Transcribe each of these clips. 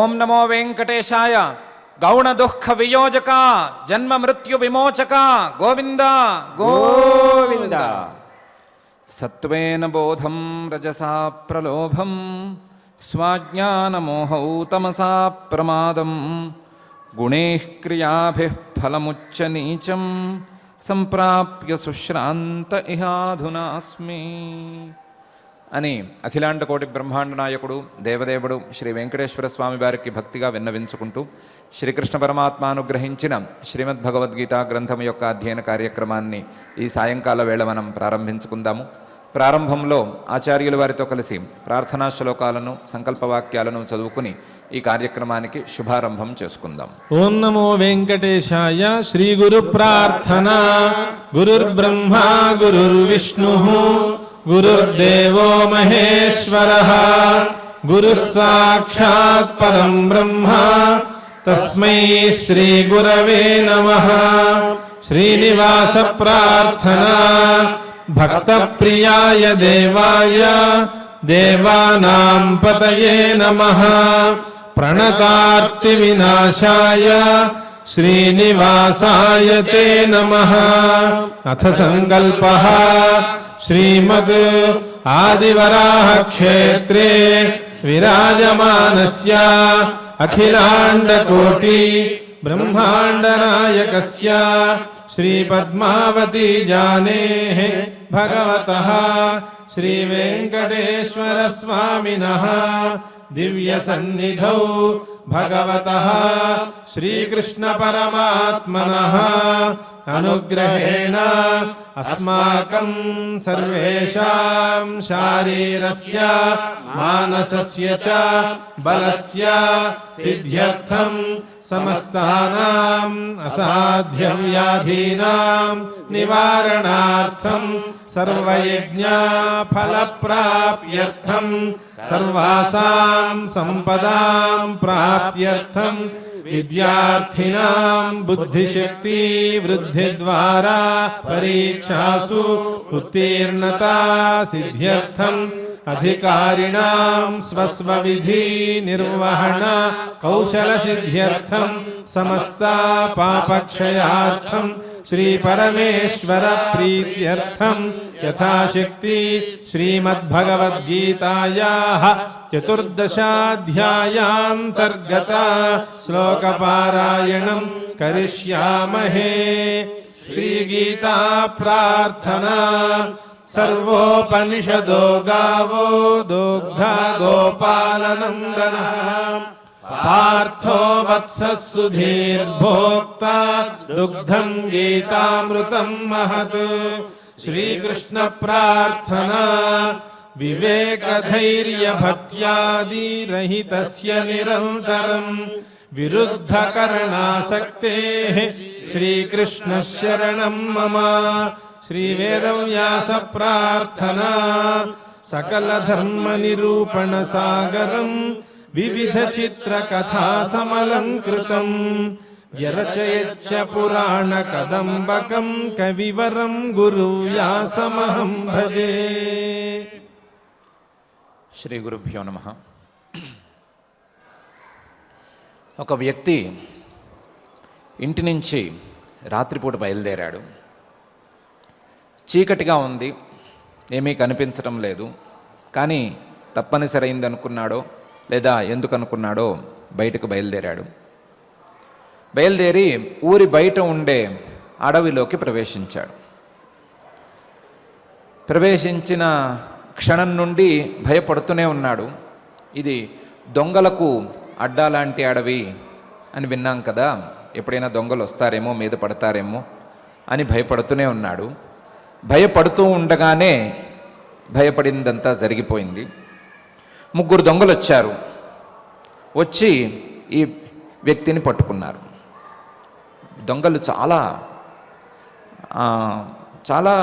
ఓం నమో వెంకటేశాయ. గౌణ దుఃఖ వియోజక జన్మ మృత్యు విమోచక గోవింద గోవింద. సత్వేన బోధం రజసా ప్రలోభం స్వాజ్ఞానమోహౌ తమసా ప్రమాదం గుణైః క్రియాభిః ఫలముచ్చ నీచం సంప్రాప్య సుశ్రాంత ఇహాధునాస్మి అని అఖిలాండ కోటి బ్రహ్మాండ నాయకుడు దేవదేవుడు శ్రీ వెంకటేశ్వర స్వామి వారికి భక్తిగా విన్నవించుకుంటూ శ్రీకృష్ణ పరమాత్మ అనుగ్రహించిన శ్రీమద్భగవద్గీత గ్రంథం యొక్క అధ్యయన కార్యక్రమాన్ని ఈ సాయంకాల వేళ మనం ప్రారంభించుకుందాము. ప్రారంభంలో ఆచార్యుల వారితో కలిసి ప్రార్థనా శ్లోకాలను సంకల్పవాక్యాలను చదువుకుని ఈ కార్యక్రమానికి శుభారంభం చేసుకుందాం. ఓం నమో వెంకటేశాయ. శ్రీ గురు ప్రార్థన. గురుర్బ్రహ్మ గురుర్విష్ణు గురుర్దేవో మహేశ్వరః గురుః సాక్షాత్ పరం బ్రహ్మ తస్మై శ్రీ గురవే నమః. శ్రీనివాస ప్రార్థన. భక్త ప్రియాయ దేవాయ దేవానాం పతయే నమః. ప్రణతార్తి వినాశాయ శ్రీనివాసాయ తే నమః. అథ సంకల్పః. శ్రీమద్ ఆదివరాహ క్షేత్రే విరాజమానస్య అఖిలాండ కోటి బ్రహ్మాండ నాయకస్య శ్రీ పద్మావతి జానేః భగవతః శ్రీ వెంకటేశ్వర స్వామినః దివ్య సన్నిధౌ భగవతః శ్రీకృష్ణ పరమాత్మనః అనుగ్రహేణ అస్మాకం సర్వేషాం శారీరస్య మానసస్య చ బలస్య సిద్ధ్యర్థం సమస్తానాం అసాధ్య వ్యాధీనాం నివారణార్థం సర్వయజ్ఞ ఫలప్రాప్త్యర్థం సర్వాసాం సంపదాం ప్రాప్త్యర్థం విద్యార్థినాం బుద్ధిశక్తి వృద్ధి ద్వారా పరీక్షాసు ఉత్తీర్ణతా సిద్ధ్యర్థం అధికారిణాం స్వస్వ విధి నిర్వహణ కౌశల సిద్ధ్యర్థం సమస్త పాపక్షయార్థం శ్రీ పరమేశ్వర ప్రీత్యర్థం యథాశక్తి శ్రీమద్భగవద్గీతాయాః చతుర్దశాధ్యాయాంతర్గత శ్లోకపారాయణం కరిష్యామహే. శ్రీగీతా ప్రార్థనా. సర్వోపనిషదో గావో దోగ్ధా గోపాలనందనః పార్థో వత్సః సుధీర్భోక్తా దుగ్ధం గీతామృతం మహత్. శ్రీకృష్ణ ప్రార్థనా. వివేకధైర్య భక్త్యాది రహితస్య నిరంతరం విరుద్ధకర్ణాసక్తేః శ్రీకృష్ణ శరణం మమ. శ్రీవేదవ్యాస ప్రార్థనా. సకల ధర్మ నిరూపణ సాగరం వివిధ చిత్ర కథా సమలంకృతం యరచయచ్చ పురాణ కదంబకం కవివరం గురు వ్యాసమహం భజే. శ్రీ గురుభ్యో నమః. ఒక వ్యక్తి ఇంటి నుంచి రాత్రిపూట బయలుదేరాడు. చీకటిగా ఉంది, ఏమీ కనిపించటం లేదు. కానీ తప్పనిసరి అయింది అనుకున్నాడో లేదా ఎందుకు అనుకున్నాడో బయటకు బయలుదేరాడు. బయలుదేరి ఊరి బయట ఉండే అడవిలోకి ప్రవేశించాడు. ప్రవేశించిన క్షణం నుండి భయపడుతూనే ఉన్నాడు. ఇది దొంగలకు అడ్డాలాంటి అడవి అని విన్నాం కదా, ఎప్పుడైనా దొంగలు వస్తారేమో మీద పడతారేమో అని భయపడుతూనే ఉన్నాడు. భయపడుతూ ఉండగానే భయపడిందంతా జరిగిపోయింది. 3 దొంగలు వచ్చారు. వచ్చి ఈ వ్యక్తిని పట్టుకున్నారు. దొంగలు చాలా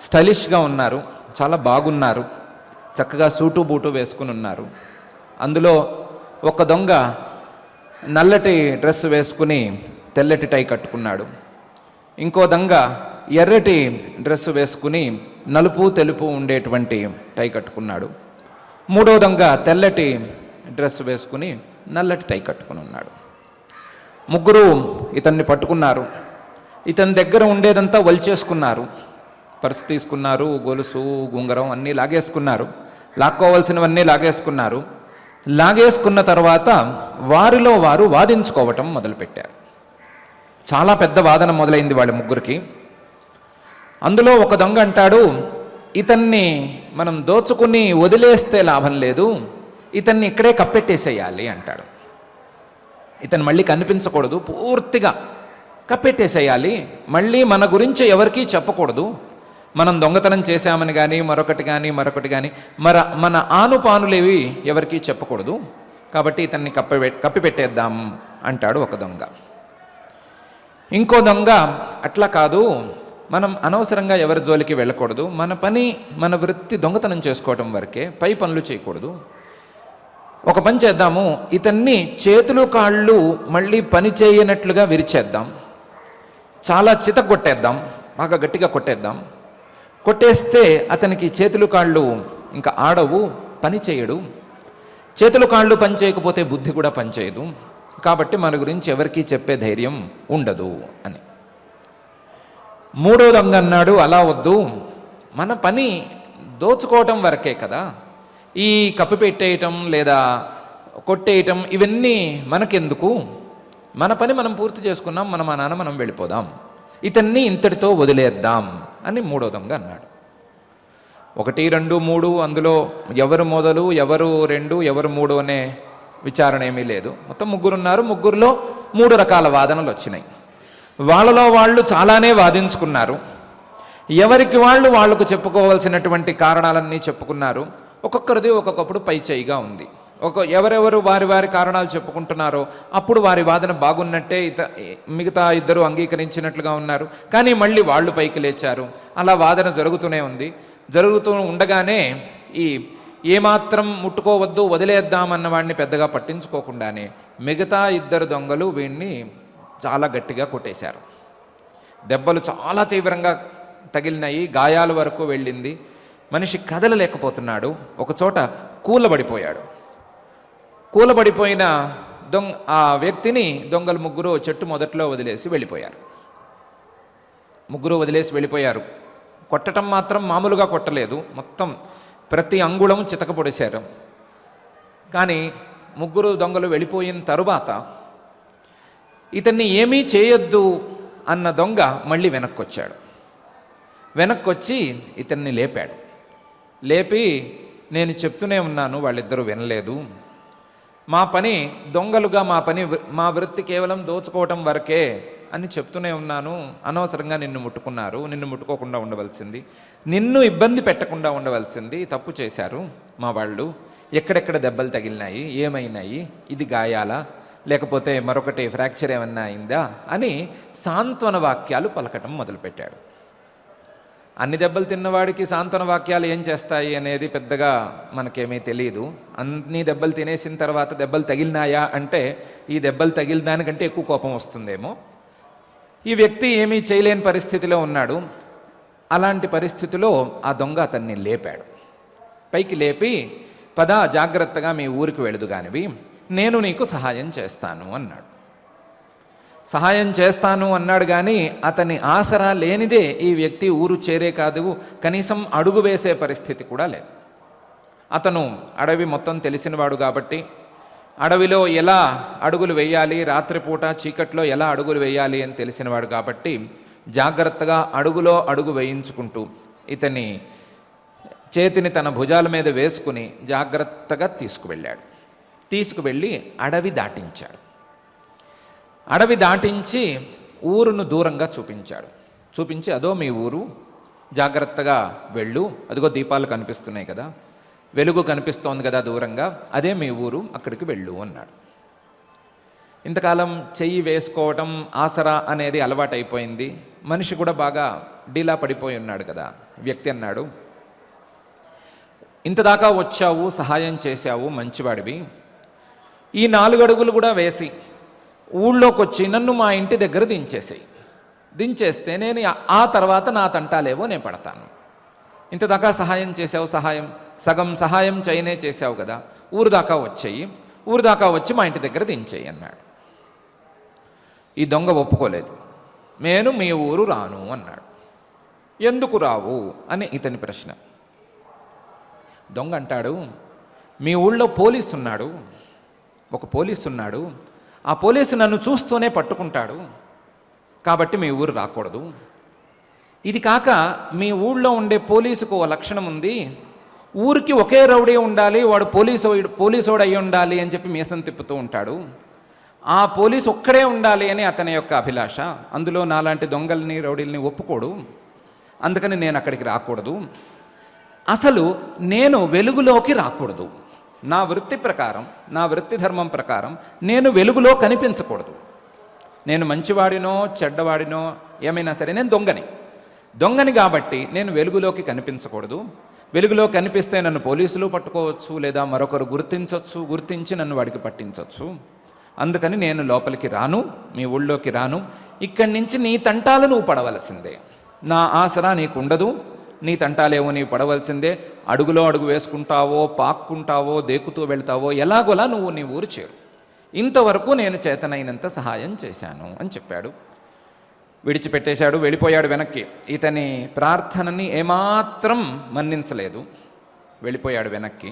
స్టైలిష్గా ఉన్నారు, చాలా బాగున్నారు, చక్కగా సూటు బూటు వేసుకుని ఉన్నారు. అందులో ఒక దొంగ నల్లటి డ్రెస్ వేసుకుని తెల్లటి టై కట్టుకున్నాడు. ఇంకో దొంగ ఎర్రటి డ్రెస్ వేసుకుని నలుపు తెలుపు ఉండేటువంటి టై కట్టుకున్నాడు. మూడో దొంగ తెల్లటి డ్రెస్ వేసుకుని నల్లటి టై కట్టుకుని ఉన్నాడు. ముగ్గురు ఇతన్ని పట్టుకున్నారు. ఇతని దగ్గర ఉండేదంతా వలిచేసుకున్నారు. పర్సు తీసుకున్నారు, గొలుసు, గుంగరం అన్నీ లాగేసుకున్నారు. లాక్కోవాల్సినవన్నీ లాగేసుకున్నారు. లాగేసుకున్న తర్వాత వారిలో వారు వాదించుకోవటం మొదలుపెట్టారు. చాలా పెద్ద వాదన మొదలైంది వాళ్ళ ముగ్గురికి. అందులో ఒక దొంగ అంటాడు, ఇతన్ని మనం దోచుకుని వదిలేస్తే లాభం లేదు, ఇతన్ని ఇక్కడే కప్పెట్టేసేయాలి అంటాడు. ఇతను మళ్ళీ కనిపించకూడదు, పూర్తిగా కప్పెట్టేసేయాలి, మళ్ళీ మన గురించి ఎవరికీ చెప్పకూడదు, మనం దొంగతనం చేశామని కానీ మరొకటి కానీ మన ఆనుపానులేవి ఎవరికీ చెప్పకూడదు, కాబట్టి ఇతన్ని కప్పిపెట్టేద్దాం అంటాడు ఒక దొంగ. ఇంకో దొంగ అట్లా కాదు, మనం అనవసరంగా ఎవరి జోలికి వెళ్ళకూడదు, మన పని మన వృత్తి దొంగతనం చేసుకోవటం వరకే, పై పనులు చేయకూడదు. ఒక పని చేద్దాము, ఇతన్ని చేతులు కాళ్ళు మళ్ళీ పని చేయనట్లుగా విరిచేద్దాం, చాలా చితగొట్టేద్దాం, బాగా గట్టిగా కొట్టేద్దాం. కొట్టేస్తే అతనికి చేతులు కాళ్ళు ఇంకా ఆడవు, పని చేయడు. చేతులు కాళ్ళు పని చేయకపోతే బుద్ధి కూడా పనిచేయదు, కాబట్టి మన గురించి ఎవరికీ చెప్పే ధైర్యం ఉండదు అని. మూడో దొంగ అన్నాడు, అలా వద్దు, మన పని దోచుకోవటం వరకే కదా, ఈ కప్పు పెట్టేయటం లేదా కొట్టేయటం ఇవన్నీ మనకెందుకు, మన పని మనం పూర్తి చేసుకున్నాం, మన నాన్న మనం వెళ్ళిపోదాం, ఇతన్ని ఇంతటితో వదిలేద్దాం అని మూడో దొంగ అన్నాడు. 1, 2, 3 అందులో ఎవరు మొదలు, ఎవరు 2, ఎవరు 3 అనే విచారణ ఏమీ లేదు. మొత్తం ముగ్గురున్నారు. ముగ్గురులో 3 రకాల వాదనలు వచ్చినాయి. వాళ్ళలో వాళ్ళు చాలానే వాదించుకున్నారు. ఎవరికి వాళ్ళకు చెప్పుకోవాల్సినటువంటి కారణాలన్నీ చెప్పుకున్నారు. ఒక్కొక్కరిది ఒక్కొక్కప్పుడు పై చేయిగా ఉంది. ఎవరెవరు వారి కారణాలు చెప్పుకుంటున్నారో అప్పుడు వారి వాదన బాగున్నట్టే మిగతా ఇద్దరు అంగీకరించినట్లుగా ఉన్నారు. కానీ మళ్ళీ వాళ్ళు పైకి లేచారు. అలా వాదన జరుగుతూనే ఉంది. జరుగుతూ ఉండగానే ఏమాత్రం ముట్టుకోవద్దు, వదిలేద్దామన్న వాడిని పెద్దగా పట్టించుకోకుండానే మిగతా ఇద్దరు దొంగలు వీడిని చాలా గట్టిగా కొట్టేశారు. దెబ్బలు చాలా తీవ్రంగా తగిలినాయి, గాయాల వరకు వెళ్ళింది. మనిషి కదలలేకపోతున్నాడు. ఒకచోట కూలబడిపోయాడు. కూలబడిపోయిన ఆ వ్యక్తిని దొంగలు ముగ్గురు చెట్టు మొదట్లో వదిలేసి వెళ్ళిపోయారు. వెళ్ళిపోయారు. కొట్టడం మాత్రం మామూలుగా కొట్టలేదు, మొత్తం ప్రతి అంగుళం చితకపొడిశారు. కానీ ముగ్గురు దొంగలు వెళ్ళిపోయిన తరువాత ఇతన్ని ఏమీ చేయొద్దు అన్న దొంగ మళ్ళీ వెనక్కొచ్చి ఇతన్ని లేపాడు. లేపి, నేను చెప్తూనే ఉన్నాను, వాళ్ళిద్దరూ వినలేదు, మా పని దొంగలుగా మా వృత్తి కేవలం దోచుకోవటం వరకే అని చెప్తూనే ఉన్నాను, అనవసరంగా నిన్ను ముట్టుకున్నారు, నిన్ను ముట్టుకోకుండా ఉండవలసింది, నిన్ను ఇబ్బంది పెట్టకుండా ఉండవలసింది, తప్పు చేశారు మా వాళ్ళు, ఎక్కడెక్కడ దెబ్బలు తగిలినాయి, ఏమైనాయి, ఇది గాయాలా లేకపోతే మరొకటి ఫ్రాక్చర్ ఏమన్నా అయిందా అని సాంత్వన వాక్యాలు పలకటం మొదలుపెట్టాడు. అన్ని దెబ్బలు తిన్నవాడికి సాంత్వన వాక్యాలు ఏం చేస్తాయి అనేది పెద్దగా మనకేమీ తెలియదు. అన్ని దెబ్బలు తినేసిన తర్వాత దెబ్బలు తగిలినాయా అంటే ఈ దెబ్బలు తగిలిన దానికంటే ఎక్కువ కోపం వస్తుందేమో. ఈ వ్యక్తి ఏమీ చేయలేని పరిస్థితిలో ఉన్నాడు. అలాంటి పరిస్థితిలో ఆ దొంగ అతన్ని లేపాడు. పైకి లేపి, పద జాగ్రత్తగా మీ ఊరికి వెళుదు కానివి, నేను నీకు సహాయం చేస్తాను అన్నాడు. సహాయం చేస్తాను అన్నాడు కానీ అతని ఆసరా లేనిదే ఈ వ్యక్తి ఊరు చేరే కాదు, కనీసం అడుగు వేసే పరిస్థితి కూడా లేదు. అతను అడవి మొత్తం తెలిసినవాడు కాబట్టి అడవిలో ఎలా అడుగులు వేయాలి, రాత్రిపూట చీకట్లో ఎలా అడుగులు వేయాలి అని తెలిసినవాడు కాబట్టి జాగ్రత్తగా అడుగులో అడుగు వేయించుకుంటూ ఇతని చేతిని తన భుజాల మీద వేసుకుని జాగ్రత్తగా తీసుకువెళ్ళి అడవి దాటించాడు. అడవి దాటించి ఊరును దూరంగా చూపించి అదో మీ ఊరు, జాగ్రత్తగా వెళ్ళు, అదిగో దీపాలు కనిపిస్తున్నాయి కదా, వెలుగు కనిపిస్తోంది కదా దూరంగా, అదే మీ ఊరు, అక్కడికి వెళ్ళు అన్నాడు. ఇంతకాలం చెయ్యి వేసుకోవటం ఆసరా అనేది అలవాటైపోయింది. మనిషి కూడా బాగా డీలా పడిపోయి ఉన్నాడు కదా. వ్యక్తి అన్నాడు, ఇంతదాకా వచ్చావు, సహాయం చేశావు, మంచివాడివి, ఈ 4 అడుగులు కూడా వేసి ఊళ్ళోకి వచ్చి నన్ను మా ఇంటి దగ్గర దించేస్తే నేను ఆ తర్వాత నా తంటాలేవో నేను పడతాను. ఇంతదాకా సహాయం చేశావు, సగం సహాయం చేయనే చేశావు కదా, ఊరు దాకా వచ్చేయి, ఊరు దాకా వచ్చి మా ఇంటి దగ్గర దించేయి అన్నాడు. ఈ దొంగ ఒప్పుకోలేదు. నేను మీ ఊరు రాను అన్నాడు. ఎందుకు రావు అని ఇతని ప్రశ్న. దొంగ అంటాడు, మీ ఊళ్ళో పోలీసు ఉన్నాడు, ఒక పోలీసు ఉన్నాడు, ఆ పోలీసు నన్ను చూస్తూనే పట్టుకుంటాడు, కాబట్టి మీ ఊరు రాకూడదు. ఇది కాక మీ ఊళ్ళో ఉండే పోలీసుకు ఓ లక్షణం ఉంది, ఊరికి ఒకే రౌడీ ఉండాలి, వాడు పోలీసోడు అయి ఉండాలి అని చెప్పి మీసం తిప్పుతూ ఉంటాడు, ఆ పోలీసు ఒక్కడే ఉండాలి అని అతని యొక్క అభిలాష. అందులో నాలాంటి దొంగల్ని రౌడీల్ని ఒప్పుకోడు, అందుకని నేను అక్కడికి రాకూడదు. అసలు నేను వెలుగులోకి రాకూడదు. నా వృత్తి ప్రకారం, నా వృత్తి ధర్మం ప్రకారం నేను వెలుగులో కనిపించకూడదు. నేను మంచివాడినో చెడ్డవాడినో ఏమైనా సరే నేను దొంగని కాబట్టి నేను వెలుగులోకి కనిపించకూడదు. వెలుగులో కనిపిస్తే నన్ను పోలీసులు పట్టుకోవచ్చు, లేదా మరొకరు గుర్తించి నన్ను వాడికి పట్టించవచ్చు. అందుకని నేను లోపలికి రాను, మీ ఊళ్ళోకి రాను. ఇక్కడి నుంచి నీ తంటాలు నువ్వు పడవలసిందే, నా ఆసరా నీకు ఉండదు, నీ తంటాలేవో నీవు పడవలసిందే. అడుగులో అడుగు వేసుకుంటావో, పాక్కుంటావో, దేకుతూ వెళ్తావో, ఎలాగోలా నువ్వు నీ ఊరు చేరు. ఇంతవరకు నేను చేతనైనంత సహాయం చేశాను అని చెప్పాడు. విడిచిపెట్టేశాడు, వెళ్ళిపోయాడు వెనక్కి. ఇతని ప్రార్థనని ఏమాత్రం మన్నించలేదు, వెళ్ళిపోయాడు వెనక్కి.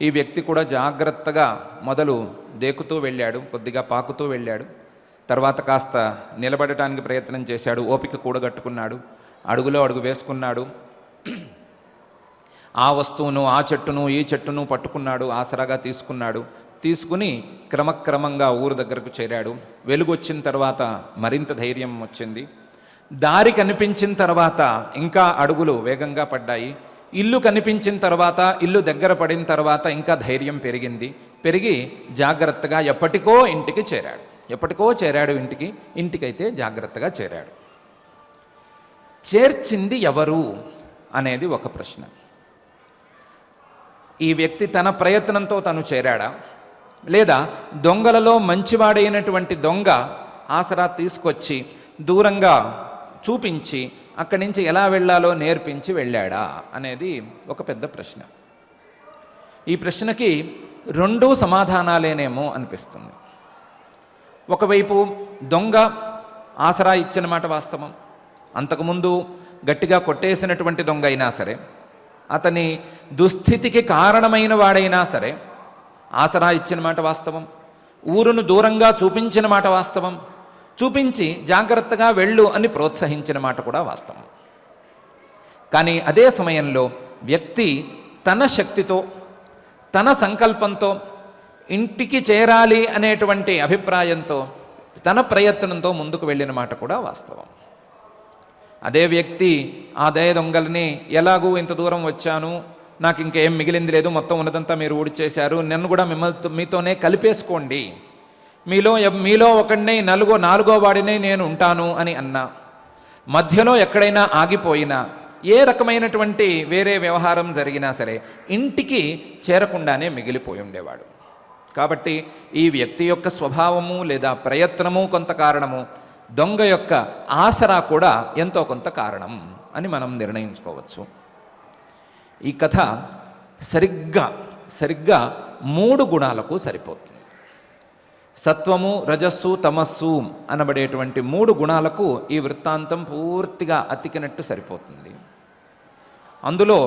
ఈ వ్యక్తి కూడా జాగ్రత్తగా మొదలు దేకుతూ వెళ్ళాడు, కొద్దిగా పాకుతూ వెళ్ళాడు. తర్వాత కాస్త నిలబడటానికి ప్రయత్నం చేశాడు, ఓపిక కూడగట్టుకున్నాడు, అడుగులో అడుగు వేసుకున్నాడు. ఆ వస్తువును, ఆ చెట్టును, ఈ చెట్టును పట్టుకున్నాడు, ఆసరాగా తీసుకుని క్రమక్రమంగా ఊరు దగ్గరకు చేరాడు. వెలుగు వచ్చిన తర్వాత మరింత ధైర్యం వచ్చింది. దారి కనిపించిన తర్వాత ఇంకా అడుగులు వేగంగా పడ్డాయి. ఇల్లు కనిపించిన తర్వాత, ఇల్లు దగ్గర పడిన తర్వాత ఇంకా ధైర్యం పెరిగి జాగ్రత్తగా ఎప్పటికో చేరాడు ఇంటికైతే జాగ్రత్తగా చేరాడు. చేర్చింది ఎవరు అనేది ఒక ప్రశ్న. ఈ వ్యక్తి తన ప్రయత్నంతో తను చేరాడా, లేదా దొంగలలో మంచివాడైనటువంటి దొంగ ఆసరా తీసుకొచ్చి దూరంగా చూపించి అక్కడి నుంచి ఎలా వెళ్ళాలో నేర్పించి వెళ్ళాడా అనేది ఒక పెద్ద ప్రశ్న. ఈ ప్రశ్నకి రెండూ సమాధానాలేనేమో అనిపిస్తుంది. ఒకవైపు దొంగ ఆసరా ఇచ్చిన మాట వాస్తవం, అంతకుముందు గట్టిగా కొట్టేసినటువంటి దొంగ అయినా సరే, అతని దుస్థితికి కారణమైన వాడైనా సరే ఆసరా ఇచ్చిన మాట వాస్తవం, ఊరును దూరంగా చూపించిన మాట వాస్తవం, చూపించి జాగ్రత్తగా వెళ్ళు అని ప్రోత్సహించిన మాట కూడా వాస్తవం. కానీ అదే సమయంలో వ్యక్తి తన శక్తితో, తన సంకల్పంతో ఇంటికి చేరాలి అనేటువంటి అభిప్రాయంతో, తన ప్రయత్నంతో ముందుకు వెళ్ళిన మాట కూడా వాస్తవం. అదే వ్యక్తి అదే దొంగల్ని ఎలాగూ ఇంత దూరం వచ్చాను, నాకు ఇంకేం మిగిలింది లేదు, మొత్తం ఉన్నదంతా మీరు ఊడ్చేశారు, నన్ను కూడా మీతోనే కలిపేసుకోండి, మీలో ఒకడినే నాలుగో వాడినే నేను ఉంటాను అని అన్నా, మధ్యలో ఎక్కడైనా ఆగిపోయినా, ఏ రకమైనటువంటి వేరే వ్యవహారం జరిగినా సరే ఇంటికి చేరకుండానే మిగిలిపోయి ఉండేవాడు. కాబట్టి ఈ వ్యక్తి యొక్క స్వభావము లేదా ప్రయత్నము కొంత కారణము, దొంగ యొక్క ఆసరా కూడా ఎంతో కొంత కారణం అని మనం నిర్ణయించుకోవచ్చు. ఈ కథ సరిగ్గా 3 గుణాలకు సరిపోతుంది. సత్వము, రజస్సు, తమస్సు అనబడేటువంటి 3 గుణాలకు ఈ వృత్తాంతం పూర్తిగా అతికినట్టు సరిపోతుంది. అందులో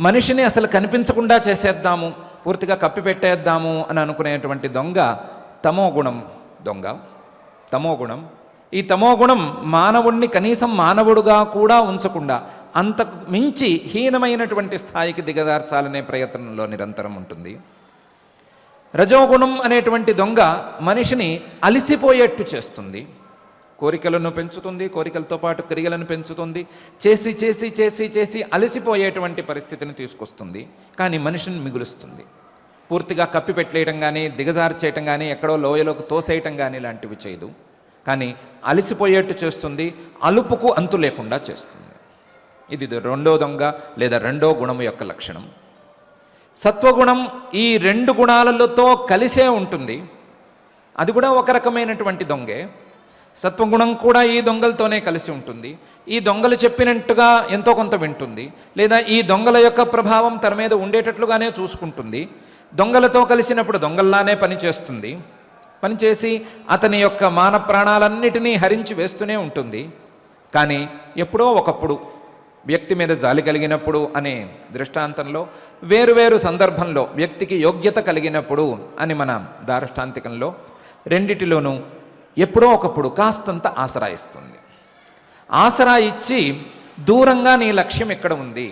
మనిషిని అసలు కనిపించకుండా చేసేద్దాము, పూర్తిగా కప్పిపెట్టేద్దాము అని అనుకునేటువంటి దొంగ తమోగుణం. ఈ తమోగుణం మానవుణ్ణి కనీసం మానవుడుగా కూడా ఉంచకుండా అంతకు మించి హీనమైనటువంటి స్థాయికి దిగదార్చాలనే ప్రయత్నంలో నిరంతరం ఉంటుంది. రజోగుణం అనేటువంటి దొంగ మనిషిని అలిసిపోయేట్టు చేస్తుంది, కోరికలను పెంచుతుంది, కోరికలతో పాటు క్రియలను పెంచుతుంది, చేసి అలసిపోయేటువంటి పరిస్థితిని తీసుకొస్తుంది. కానీ మనిషిని మిగులుస్తుంది. పూర్తిగా కప్పిపెట్టేయటం కానీ, దిగజార్చేయటం కానీ, ఎక్కడో లోయలోకి తోసేయటం కానీ లాంటివి చేయదు. కానీ అలసిపోయేట్టు చేస్తుంది, అలుపుకు అంతు లేకుండా చేస్తుంది. ఇది రెండో దొంగ లేదా రెండో గుణము యొక్క లక్షణం. సత్వగుణం ఈ 2 గుణాలతో కలిసే ఉంటుంది. అది కూడా ఒక రకమైనటువంటి దొంగే. సత్వగుణం కూడా ఈ దొంగలతోనే కలిసి ఉంటుంది. ఈ దొంగలు చెప్పినట్టుగా ఎంతో కొంత వింటుంది, లేదా ఈ దొంగల యొక్క ప్రభావం తన మీద ఉండేటట్లుగానే చూసుకుంటుంది. దొంగలతో కలిసినప్పుడు దొంగల్లానే పనిచేస్తుంది. పనిచేసి అతని యొక్క మాన ప్రాణాలన్నిటినీ హరించి వేస్తూనే ఉంటుంది. కానీ ఎప్పుడో ఒకప్పుడు వ్యక్తి మీద జాలి కలిగినప్పుడు అనే దృష్టాంతంలో, వేరువేరు సందర్భంలో వ్యక్తికి యోగ్యత కలిగినప్పుడు అని మన దార్ష్టాంతికంలో, రెండిటిలోనూ ఎప్పుడో ఒకప్పుడు కాస్తంత ఆసరా ఇస్తుంది. ఆసరా ఇచ్చి దూరంగా నీ లక్ష్యం ఎక్కడ ఉంది,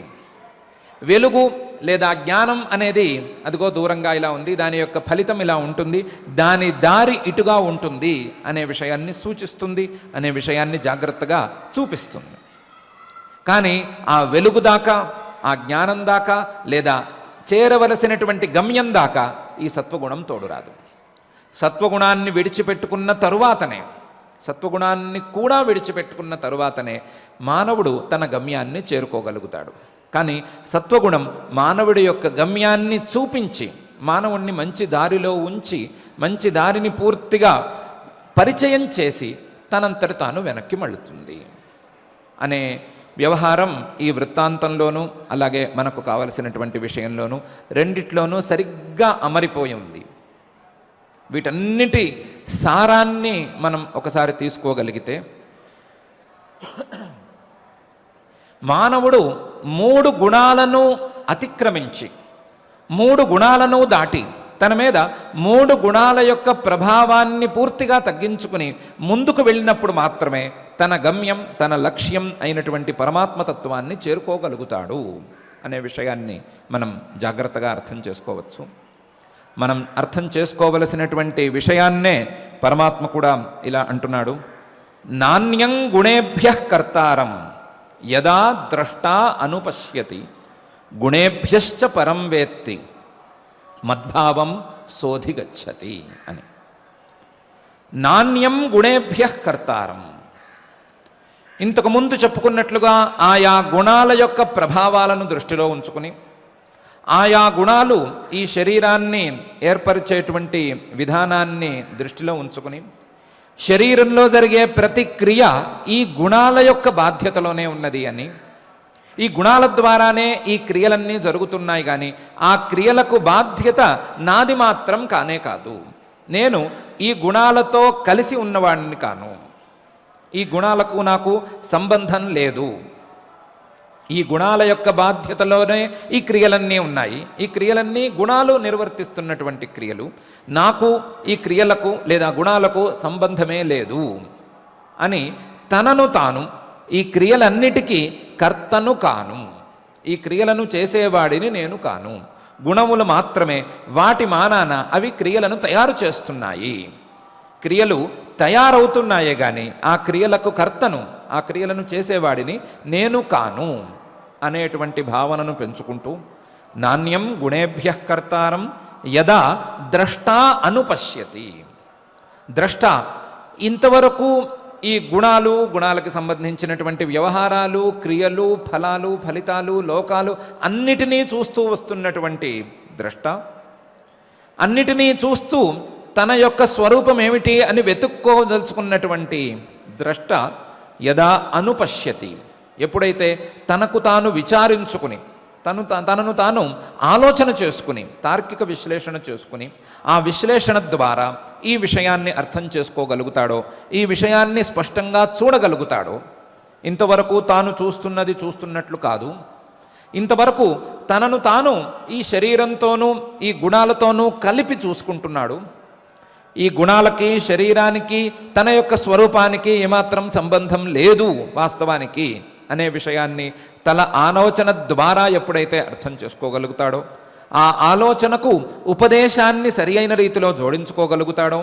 వెలుగు లేదా జ్ఞానం అనేది అదిగో దూరంగా ఇలా ఉంది, దాని యొక్క ఫలితం ఇలా ఉంటుంది, దాని దారి ఇటుగా ఉంటుంది అనే విషయాన్ని సూచిస్తుంది, అనే విషయాన్ని జాగ్రత్తగా చూపిస్తుంది. కానీ ఆ వెలుగు దాకా, ఆ జ్ఞానం దాకా, లేదా చేరవలసినటువంటి గమ్యం దాకా ఈ సత్వగుణం తోడురాదు. సత్వగుణాన్ని విడిచిపెట్టుకున్న తరువాతనే, సత్వగుణాన్ని కూడా విడిచిపెట్టుకున్న తరువాతనే మానవుడు తన గమ్యాన్ని చేరుకోగలుగుతాడు. కానీ సత్వగుణం మానవుడి యొక్క గమ్యాన్ని చూపించి, మానవుణ్ణి మంచి దారిలో ఉంచి, మంచి దారిని పూర్తిగా పరిచయం చేసి తనంతటి తాను వెనక్కి మళ్ళుతుంది అనే వ్యవహారం ఈ వృత్తాంతంలోనూ అలాగే మనకు కావలసినటువంటి విషయంలోనూ రెండిట్లోనూ సరిగ్గా అమరిపోయి ఉంది. వీటన్నిటి సారాన్ని మనం ఒకసారి తీసుకోగలిగితే, మానవుడు 3 గుణాలను అతిక్రమించి, 3 గుణాలను దాటి, తన మీద 3 గుణాల యొక్క ప్రభావాన్ని పూర్తిగా తగ్గించుకుని ముందుకు వెళ్ళినప్పుడు మాత్రమే తన గమ్యం, తన లక్ష్యం అయినటువంటి పరమాత్మతత్వాన్ని చేరుకోగలుగుతాడు అనే విషయాన్ని మనం జాగ్రత్తగా అర్థం చేసుకోవచ్చు. మనం అర్థం చేసుకోవలసినటువంటి విషయాన్నే పరమాత్మ కూడా ఇలా అంటున్నాడు, నాణ్యం గుణేభ్యః కర్తారం యదా ద్రష్టా అనుపశ్యతి గుణేభ్యశ్చ పరం వేత్తి మద్భావం సోధిగచ్చతి అని. నాణ్యం గుణేభ్యః కర్తారం, ఇంతకుముందు చెప్పుకున్నట్లుగా ఆయా గుణాల యొక్క ప్రభావాలను దృష్టిలో ఉంచుకుని, ఆయా గుణాలు ఈ శరీరాన్ని ఏర్పరిచేటువంటి విధానాన్ని దృష్టిలో ఉంచుకుని, శరీరంలో జరిగే ప్రతి క్రియ ఈ గుణాల యొక్క బాధ్యతలోనే ఉన్నది అని, ఈ గుణాల ద్వారానే ఈ క్రియలన్నీ జరుగుతున్నాయి, కానీ ఆ క్రియలకు బాధ్యత నాది మాత్రం కానే కాదు, నేను ఈ గుణాలతో కలిసి ఉన్నవాడిని కాను, ఈ గుణాలకు నాకు సంబంధం లేదు, ఈ గుణాల యొక్క బాధ్యతలోనే ఈ క్రియలన్నీ ఉన్నాయి, ఈ క్రియలన్నీ గుణాలు నిర్వర్తిస్తున్నటువంటి క్రియలు, నాకు ఈ క్రియలకు లేదా గుణాలకు సంబంధమే లేదు అని తనను తాను ఈ క్రియలన్నిటికీ కర్తను కాను, ఈ క్రియలను చేసేవాడిని నేను కాను, గుణములు మాత్రమే వాటి మానాన అవి క్రియలను తయారు చేస్తున్నాయి, క్రియలు తయారవుతున్నాయే కానీ ఆ క్రియలకు కర్తను, ఆ క్రియలను చేసేవాడిని నేను కాను అనేటువంటి భావనను పెంచుకుంటూ, నాణ్యం గుణేభ్యః కర్తారం యదా ద్రష్టా అనుపశ్యతి. ద్రష్ట ఇంతవరకు ఈ గుణాలు, గుణాలకు సంబంధించినటువంటి వ్యవహారాలు, క్రియలు, ఫలాలు, ఫలితాలు, లోకాలు అన్నిటినీ చూస్తూ వస్తున్నటువంటి ద్రష్ట, అన్నిటినీ చూస్తూ తన యొక్క స్వరూపం ఏమిటి అని వెతుక్కోదలుచుకున్నటువంటి ద్రష్ట యదా అనుపశ్యతి, ఎప్పుడైతే తనకు తాను విచారించుకుని, తనను తాను ఆలోచన చేసుకుని, తార్కిక విశ్లేషణ చేసుకుని, ఆ విశ్లేషణ ద్వారా ఈ విషయాన్ని అర్థం చేసుకోగలుగుతాడో, ఈ విషయాన్ని స్పష్టంగా చూడగలుగుతాడో, ఇంతవరకు తాను చూస్తున్నట్లు కాదు, ఇంతవరకు తనను తాను ఈ శరీరంతోనూ ఈ గుణాలతోనూ కలిపి చూసుకుంటున్నాడు, ఈ గుణాలకి శరీరానికి తన యొక్క స్వరూపానికి ఏమాత్రం సంబంధం లేదు వాస్తవానికి అనే విషయాన్ని తన ఆలోచన ద్వారా ఎప్పుడైతే అర్థం చేసుకోగలుగుతాడో, ఆ ఆలోచనకు ఉపదేశాన్ని సరి అయిన రీతిలో జోడించుకోగలుగుతాడో,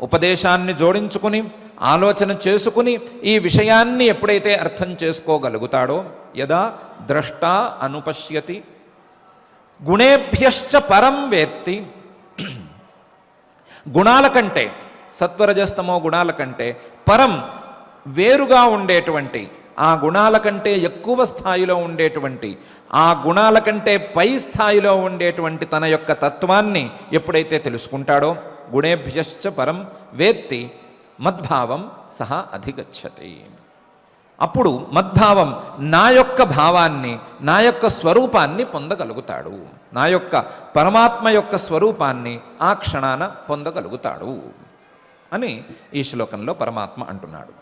ఉపదేశాన్ని జోడించుకుని ఆలోచన చేసుకుని ఈ విషయాన్ని ఎప్పుడైతే అర్థం చేసుకోగలుగుతాడో, యదా ద్రష్టా అనుపశ్యతి గుణేభ్యశ్చ పరం వేత్తి, గుణాల కంటే, సత్వరజస్తమో గుణాల కంటే పరం వేరుగా ఉండేటువంటి, ఆ గుణాల కంటే ఎక్కువ స్థాయిలో ఉండేటువంటి, ఆ గుణాల కంటే పై స్థాయిలో ఉండేటువంటి తన యొక్క తత్వాన్ని ఎప్పుడైతే తెలుసుకుంటాడో, గుణేభ్యశ్చ పరం వేత్తి మద్భావం సహా అధిగచ్చతి, అప్పుడు మద్భావం నా యొక్క భావాన్ని, నా యొక్క స్వరూపాన్ని పొందగలుగుతాడు. నా యొక్క పరమాత్మ యొక్క స్వరూపాన్ని ఆ క్షణాన పొందగలుగుతాడు అని ఈ శ్లోకంలో పరమాత్మ అంటున్నాడు.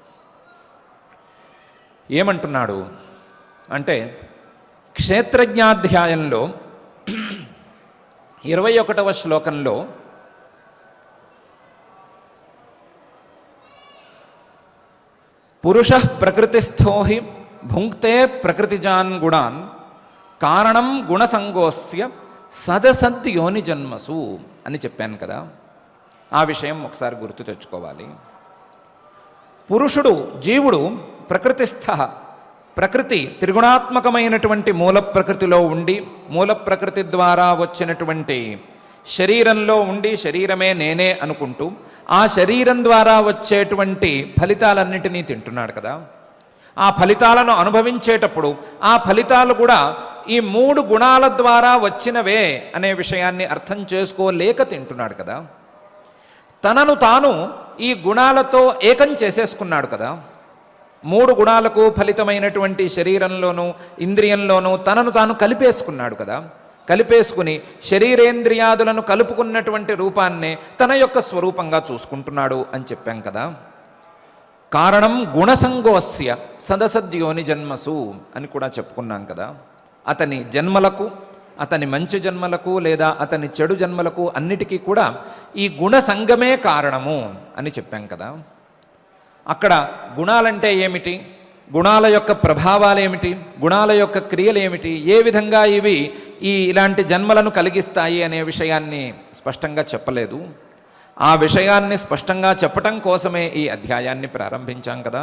ఏమంటున్నాడు అంటే క్షేత్రజ్ఞాధ్యాయంలో 21వ శ్లోకంలో పురుష ప్రకృతిస్థో హి భుంక్తే ప్రకృతిజాన్ గుణాన్ కారణం గుణసంగోస్య సదసద్యోని జన్మసు అని చెప్పాను కదా. ఆ విషయం ఒకసారి గుర్తు తెచ్చుకోవాలి. పురుషుడు, జీవుడు ప్రకృతిస్థ, ప్రకృతి త్రిగుణాత్మకమైనటువంటి మూల ప్రకృతిలో ఉండి, మూల ప్రకృతి ద్వారా వచ్చినటువంటి శరీరంలో ఉండి శరీరమే నేనే అనుకుంటూ ఆ శరీరం ద్వారా వచ్చేటువంటి ఫలితాలన్నింటినీ తింటున్నాడు కదా. ఆ ఫలితాలను అనుభవించేటప్పుడు ఆ ఫలితాలు కూడా ఈ 3 గుణాల ద్వారా వచ్చినవే అనే విషయాన్ని అర్థం చేసుకోలేక తింటున్నాడు కదా. తనను తాను ఈ గుణాలతో ఏకం చేసేసుకున్నాడు కదా. 3 గుణాలకు ఫలితమైనటువంటి శరీరంలోనూ ఇంద్రియంలోనూ తనను తాను కలిపేసుకున్నాడు కదా. కలిపేసుకుని శరీరేంద్రియాదులను కలుపుకున్నటువంటి రూపాన్నే తన యొక్క స్వరూపంగా చూసుకుంటున్నాడు అని చెప్పాం కదా. కారణం గుణసంగోస్య సదసద్యోని జన్మసు అని కూడా చెప్పుకున్నాం కదా. అతని జన్మలకు, అతని మంచి జన్మలకు లేదా అతని చెడు జన్మలకు అన్నిటికీ కూడా ఈ గుణసంగమే కారణము అని చెప్పాం కదా. అక్కడ గుణాలంటే ఏమిటి, గుణాల యొక్క ప్రభావాలు ఏమిటి, గుణాల యొక్క క్రియలు ఏమిటి, ఏ విధంగా ఇవి ఇలాంటి జన్మలను కలిగిస్తాయి అనే విషయాన్ని స్పష్టంగా చెప్పలేదు. ఆ విషయాన్ని స్పష్టంగా చెప్పటం కోసమే ఈ అధ్యాయాన్ని ప్రారంభించాం కదా.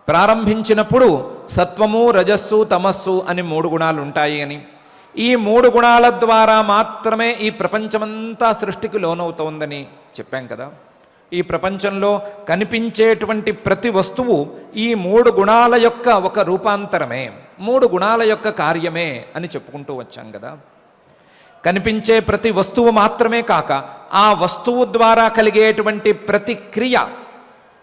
ప్రారంభించినప్పుడు సత్వము, రజస్సు, తమస్సు అని 3 గుణాలు ఉంటాయి అని, ఈ 3 గుణాల ద్వారా మాత్రమే ఈ ప్రపంచమంతా సృష్టికి లోనవుతోందని చెప్పాం కదా. ఈ ప్రపంచంలో కనిపించేటువంటి ప్రతి వస్తువు ఈ 3 గుణాల యొక్క ఒక రూపాంతరమే, 3 గుణాల యొక్క కార్యమే అని చెప్పుకుంటూ వచ్చాం కదా. కనిపించే ప్రతి వస్తువు మాత్రమే కాక ఆ వస్తువు ద్వారా కలిగేటువంటి ప్రతి క్రియ,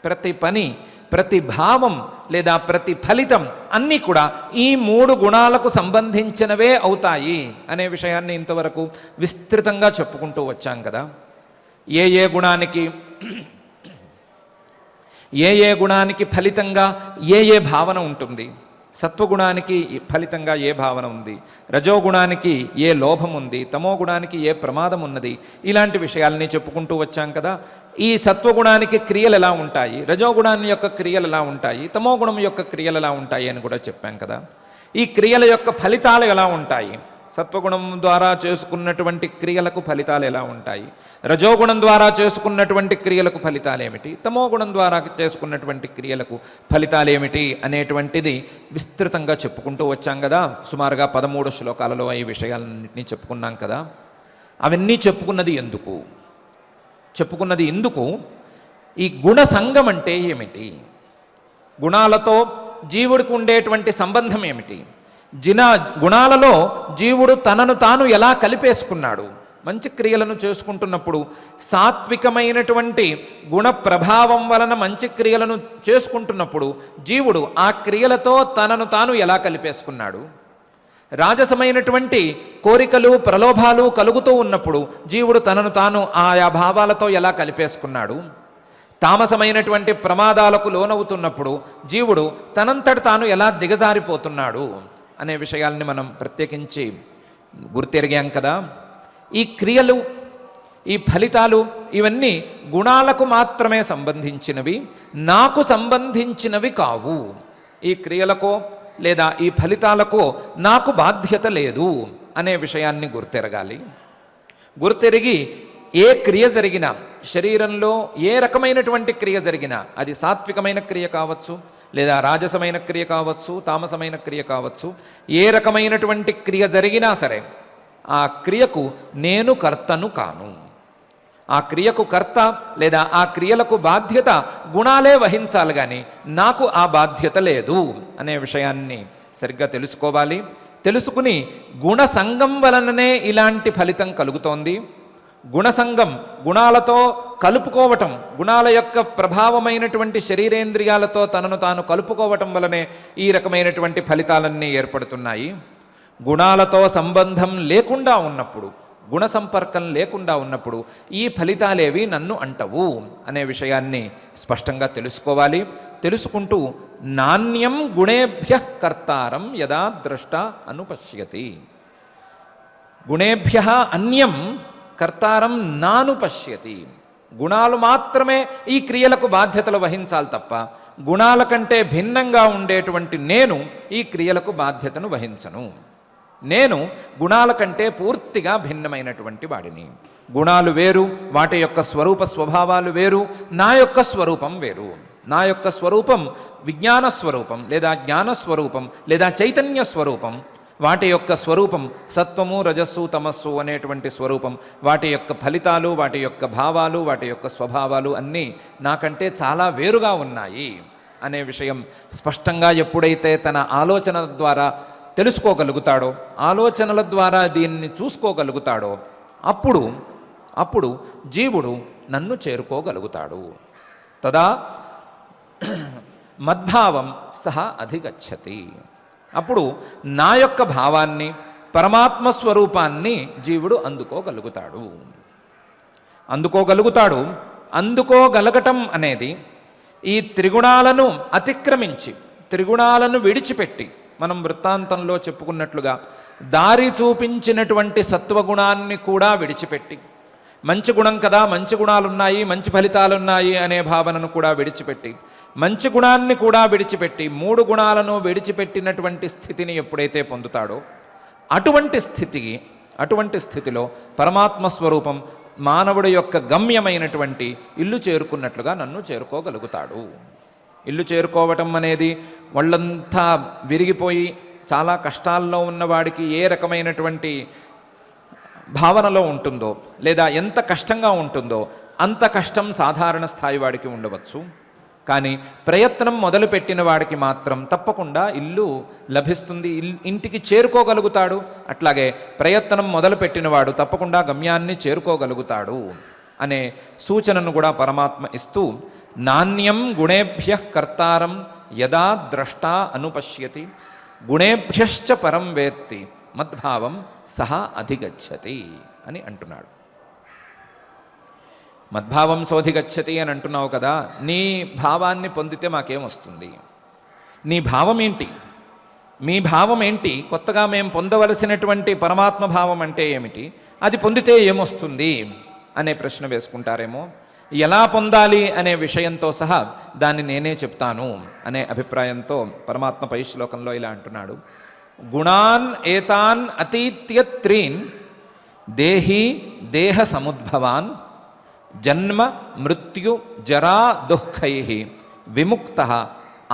ప్రతి పని, ప్రతి భావం లేదా ప్రతి ఫలితం అన్నీ కూడా ఈ 3 గుణాలకు సంబంధించినవే అవుతాయి అనే విషయాన్ని ఇంతవరకు విస్తృతంగా చెప్పుకుంటూ వచ్చాం కదా. ఏ గుణానికి ఫలితంగా ఏ భావన ఉంటుంది, సత్వగుణానికి ఫలితంగా ఏ భావన ఉంది, రజోగుణానికి ఏ లోభం ఉంది, తమో గుణానికి ఏ ప్రమాదం ఉన్నది, ఇలాంటి విషయాల్ని చెప్పుకుంటూ వచ్చాం కదా. ఈ సత్వగుణానికి క్రియలు ఎలా ఉంటాయి, రజోగుణాన్ని యొక్క క్రియలు ఎలా ఉంటాయి, తమో గుణం యొక్క క్రియలు ఎలా ఉంటాయి అని కూడా చెప్పాం కదా. ఈ క్రియల యొక్క ఫలితాలు ఎలా ఉంటాయి, సత్వగుణం ద్వారా చేసుకున్నటువంటి క్రియలకు ఫలితాలు ఎలా ఉంటాయి, రజోగుణం ద్వారా చేసుకున్నటువంటి క్రియలకు ఫలితాలు ఏమిటి, తమో గుణం ద్వారా చేసుకున్నటువంటి క్రియలకు ఫలితాలు ఏమిటి అనేటువంటిది విస్తృతంగా చెప్పుకుంటూ వచ్చాం కదా. సుమారుగా 13 శ్లోకాలలో ఈ విషయాలన్నింటినీ చెప్పుకున్నాం కదా. అవన్నీ చెప్పుకున్నది ఎందుకు, ఈ గుణ సంఘం అంటే ఏమిటి, గుణాలతో జీవుడికి ఉండేటువంటి సంబంధం ఏమిటి, గుణాలలో జీవుడు తనను తాను ఎలా కలిపేసుకున్నాడు. మంచి క్రియలను చేసుకుంటున్నప్పుడు సాత్వికమైనటువంటి గుణ ప్రభావం వలన మంచి క్రియలను చేసుకుంటున్నప్పుడు జీవుడు ఆ క్రియలతో తనను తాను ఎలా కలిపేసుకున్నాడు. రాజసమైనటువంటి కోరికలు, ప్రలోభాలు కలుగుతూ ఉన్నప్పుడు జీవుడు తనను తాను ఆయా భావాలతో ఎలా కలిపేసుకున్నాడు. తామసమైనటువంటి ప్రమాదాలకు లోనవుతున్నప్పుడు జీవుడు తనంతట తాను ఎలా దిగజారిపోతున్నాడు అనే విషయాల్ని మనం ప్రత్యేకించి గుర్తెరిగాం కదా. ఈ క్రియలు, ఈ ఫలితాలు ఇవన్నీ గుణాలకు మాత్రమే సంబంధించినవి, నాకు సంబంధించినవి కావు. ఈ క్రియలకో లేదా ఈ ఫలితాలకో నాకు బాధ్యత లేదు అనే విషయాన్ని గుర్తెరగాలి. గుర్తెరిగి ఏ క్రియ జరిగినా, శరీరంలో ఏ రకమైనటువంటి క్రియ జరిగినా, అది సాత్వికమైన క్రియ కావచ్చు లేదా రాజసమైన క్రియ కావచ్చు, తామసమైన క్రియ కావచ్చు, ఏ రకమైనటువంటి క్రియ జరిగినా సరే ఆ క్రియకు నేను కర్తను కాను. ఆ క్రియకు కర్త లేదా ఆ క్రియలకు బాధ్యత గుణాలే వహించాలి కానీ నాకు ఆ బాధ్యత లేదు అనే విషయాన్ని సరిగ్గా తెలుసుకోవాలి. తెలుసుకుని గుణ సంఘం వలననే ఇలాంటి ఫలితం కలుగుతోంది, గుణసంగం, గుణాలతో కలుపుకోవటం, గుణాల యొక్క ప్రభావమైనటువంటి శరీరేంద్రియాలతో తనను తాను కలుపుకోవటం వలనే ఈ రకమైనటువంటి ఫలితాలన్నీ ఏర్పడుతున్నాయి. గుణాలతో సంబంధం లేకుండా ఉన్నప్పుడు, గుణ సంపర్కం లేకుండా ఉన్నప్పుడు ఈ ఫలితాలేవి నన్ను అంటవు అనే విషయాన్ని స్పష్టంగా తెలుసుకోవాలి. తెలుసుకుంటూ నాణ్యం గుణేభ్య కర్తారం యదా ద్రష్ట అనుపశ్యతి, గుణేభ్య అన్యం కర్తారం నానుపశ్యతి. గుణాలు మాత్రమే ఈ క్రియలకు బాధ్యతలు వహించాలి తప్ప గుణాల కంటే భిన్నంగా ఉండేటువంటి నేను ఈ క్రియలకు బాధ్యతను వహించను. నేను గుణాల కంటే పూర్తిగా భిన్నమైనటువంటి వాడిని. గుణాలు వేరు, వాటి యొక్క స్వరూప స్వభావాలు వేరు, నా యొక్క స్వరూపం వేరు. నా యొక్క స్వరూపం విజ్ఞాన స్వరూపం లేదా జ్ఞాన స్వరూపం లేదా చైతన్య స్వరూపం. వాటి యొక్క స్వరూపం సత్వము, రజస్సు, తమస్సు అనేటువంటి స్వరూపం. వాటి యొక్క ఫలితాలు, వాటి యొక్క భావాలు, వాటి యొక్క స్వభావాలు అన్నీ నాకంటే చాలా వేరుగా ఉన్నాయి అనే విషయం స్పష్టంగా ఎప్పుడైతే తన ఆలోచన ద్వారా తెలుసుకోగలుగుతాడో, ఆలోచనల ద్వారా దీన్ని చూసుకోగలుగుతాడో అప్పుడు జీవుడు నన్ను చేరుకోగలుగుతాడు. తదా మద్భావం సహ అధిగచ్చతి. అప్పుడు నా యొక్క భావాన్ని, పరమాత్మ స్వరూపాన్ని జీవుడు అందుకోగలుగుతాడు. అందుకోగలగటం అనేది ఈ త్రిగుణాలను అతిక్రమించి, త్రిగుణాలను విడిచిపెట్టి, మనం వృత్తాంతంలో చెప్పుకున్నట్లుగా దారి చూపించినటువంటి సత్వగుణాన్ని కూడా విడిచిపెట్టి, మంచి గుణం కదా, మంచి గుణాలున్నాయి, మంచి ఫలితాలున్నాయి అనే భావనను కూడా విడిచిపెట్టి, మంచి గుణాన్ని కూడా విడిచిపెట్టి, మూడు గుణాలను విడిచిపెట్టినటువంటి స్థితిని ఎప్పుడైతే పొందుతాడో అటువంటి స్థితిలో పరమాత్మ స్వరూపం మానవుడి యొక్క గమ్యమైనటువంటి ఇల్లు చేరుకున్నట్లుగా నన్ను చేరుకోగలుగుతాడు. ఇల్లు చేరుకోవటం అనేది వాళ్ళంతా విరిగిపోయి చాలా కష్టాల్లో ఉన్నవాడికి ఏ రకమైనటువంటి భావనలో ఉంటుందో, లేదా ఎంత కష్టంగా ఉంటుందో అంత కష్టం సాధారణ స్థాయి వాడికి ఉండవచ్చు. కానీ ప్రయత్నం మొదలుపెట్టిన వాడికి మాత్రం తప్పకుండా ఇల్లు లభిస్తుంది, ఇంటికి చేరుకోగలుగుతాడు. అట్లాగే ప్రయత్నం మొదలుపెట్టినవాడు తప్పకుండా గమ్యాన్ని చేరుకోగలుగుతాడు అనే సూచనను కూడా పరమాత్మ ఇస్తూ, నాణ్యం గుణేభ్య కర్తారం యదా ద్రష్ట అనుపశ్యతి గుణేభ్యశ్చ పరం వేత్తి మద్భావం సహ అధిగచ్చతి అని అంటున్నాడు. మద్భావం సోధిగచ్చతి అని అంటున్నావు కదా, నీ భావాన్ని పొందితే మాకేమొస్తుంది? నీ భావం ఏంటి? మీ భావం ఏంటి? కొత్తగా మేము పొందవలసినటువంటి పరమాత్మ భావం అంటే ఏమిటి? అది పొందితే ఏమొస్తుంది అనే ప్రశ్న వేసుకుంటారేమో. ఎలా పొందాలి అనే విషయంతో సహా దాన్ని నేనే చెప్తాను అనే అభిప్రాయంతో పరమాత్మ పై శ్లోకంలో ఇలా అంటున్నాడు. గుణాన్ ఏతాన్ అతీత్య త్రీన్ దేహి దేహ సముద్భవాన్ జన్మ మృత్యు జరా దుఃఖై విముక్త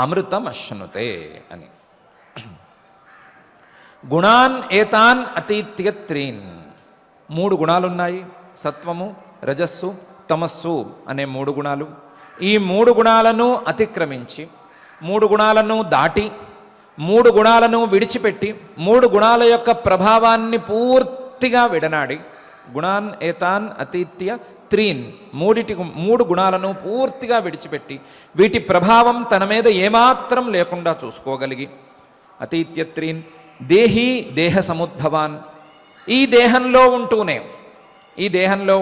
అమృతమశ్నుతే అని. గుణాన్ ఏతాన్ అతీత్య త్రీన్, మూడు గుణాలున్నాయి, సత్వము, రజస్సు, తమస్సు అనే మూడు గుణాలు. ఈ మూడు గుణాలను అతిక్రమించి, మూడు గుణాలను దాటి, మూడు గుణాలను విడిచిపెట్టి, మూడు గుణాల యొక్క ప్రభావాన్ని పూర్తిగా విడనాడి, గుణాన్ ఏతాన్ అతీత్య త్రీన్, మూడు గుణాలను పూర్తిగా విడిచిపెట్టి వీటి ప్రభావం తన మీద ఏమాత్రం లేకుండా చూసుకోగలిగి, అతీత్య త్రీన్ దేహి దేహ సముద్భవాన్, ఈ దేహంలో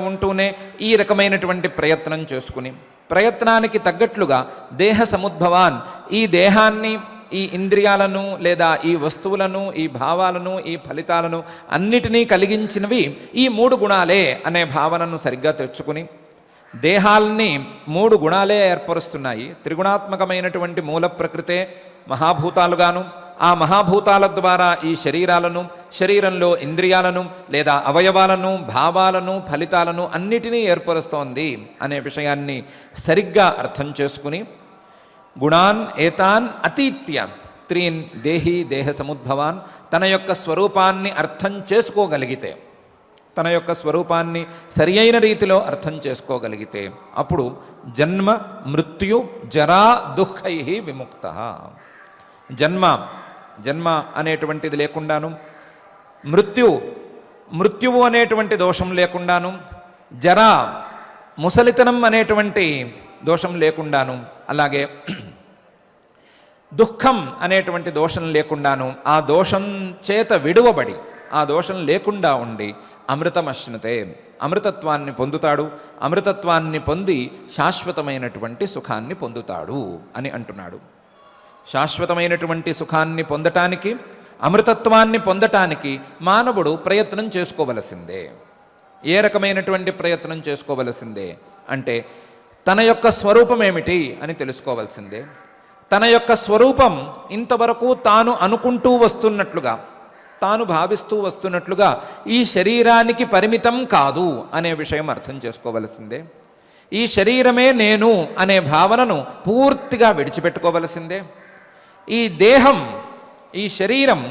ఉంటూనే ఈ రకమైనటువంటి ప్రయత్నం చేసుకుని, ప్రయత్నానికి తగ్గట్లుగా దేహ సముద్భవాన్, ఈ దేహాన్ని, ఈ ఇంద్రియాలను లేదా ఈ వస్తువులను, ఈ భావాలను, ఈ ఫలితాలను అన్నిటినీ కలిగించినవి ఈ మూడు గుణాలే అనే భావనను సరిగ్గా తెచ్చుకుని, దేహాల్ని మూడు గుణాలే ఏర్పరుస్తున్నాయి. త్రిగుణాత్మకమైనటువంటి మూల ప్రకృతే మహాభూతాలుగాను, ఆ మహాభూతాల ద్వారా ఈ శరీరాలను, శరీరంలో ఇంద్రియాలను లేదా అవయవాలను, భావాలను, ఫలితాలను అన్నిటినీ ఏర్పరుస్తోంది అనే విషయాన్ని సరిగ్గా అర్థం చేసుకుని, గుణాన్ ఏతాన్ అతీత్య త్రీన్ దేహి దేహ సముద్భవాన్, తన యొక్క స్వరూపాన్ని అర్థం చేసుకోగలిగితే, తన యొక్క స్వరూపాన్ని సరి అయిన రీతిలో అర్థం చేసుకోగలిగితే అప్పుడు జన్మ మృత్యు జరా దుఃఖై విముక్త. జన్మ అనేటువంటిది లేకుండాను, మృత్యువు అనేటువంటి దోషం లేకుండాను, జరా ముసలితనం అనేటువంటి దోషం లేకుండాను, అలాగే దుఃఖం అనేటువంటి దోషం లేకుండాను, ఆ దోషం చేత విడువబడి ఆ దోషం లేకుండా ఉండి అమృతమశ్నుతే, అమృతత్వాన్ని పొందుతాడు. అమృతత్వాన్ని పొంది శాశ్వతమైనటువంటి సుఖాన్ని పొందుతాడు అని అంటున్నాడు. శాశ్వతమైనటువంటి సుఖాన్ని పొందటానికి, అమృతత్వాన్ని పొందటానికి మానవుడు ప్రయత్నం చేసుకోవలసిందే. ఏ రకమైనటువంటి ప్రయత్నం చేసుకోవలసిందే అంటే తన యొక్క స్వరూపం ఏమిటి అని తెలుసుకోవలసిందే. తన యొక్క స్వరూపం ఇంతవరకు తాను అనుకుంటూ వస్తున్నట్లుగా, తాను భావిస్తూ వస్తున్నట్లుగా ఈ శరీరానికి పరిమితం కాదు అనే విషయం అర్థం చేసుకోవలసిందే. ఈ శరీరమే నేను అనే భావనను పూర్తిగా విడిచిపెట్టుకోవలసిందే. ఈ దేహం, ఈ శరీరం,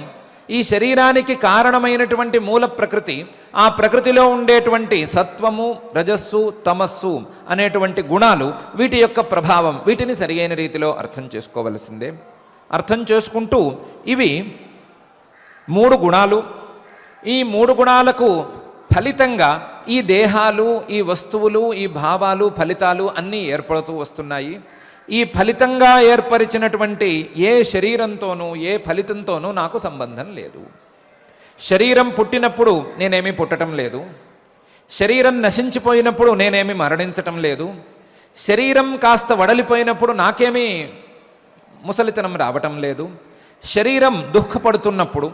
ఈ శరీరానికి కారణమైనటువంటి మూల ప్రకృతి, ఆ ప్రకృతిలో ఉండేటువంటి సత్వము, రజస్సు, తమస్సు అనేటువంటి గుణాలు, వీటి యొక్క ప్రభావం, వీటిని సరియైన రీతిలో అర్థం చేసుకోవలసిందే. అర్థం చేసుకుంటూ ఇవి 3 గుణాలు, ఈ 3 గుణాలకు ఫలితంగా ఈ దేహాలు, ఈ వస్తువులు, ఈ భావాలు, ఫలితాలు అన్నీ ఏర్పడుతూ వస్తున్నాయి. ఈ ఫలితంగా ఏర్పరిచినటువంటి ఏ శరీరంతోనూ, ఏ ఫలితంతోనూ నాకు సంబంధం లేదు. శరీరం పుట్టినప్పుడు నేనేమీ పుట్టడం లేదు, శరీరం నశించిపోయినప్పుడు నేనేమీ మరణించటం లేదు, శరీరం కాస్త వడలిపోయినప్పుడు నాకేమీ ముసలితనం రావటం లేదు, శరీరం దుఃఖపడుతున్నప్పుడు,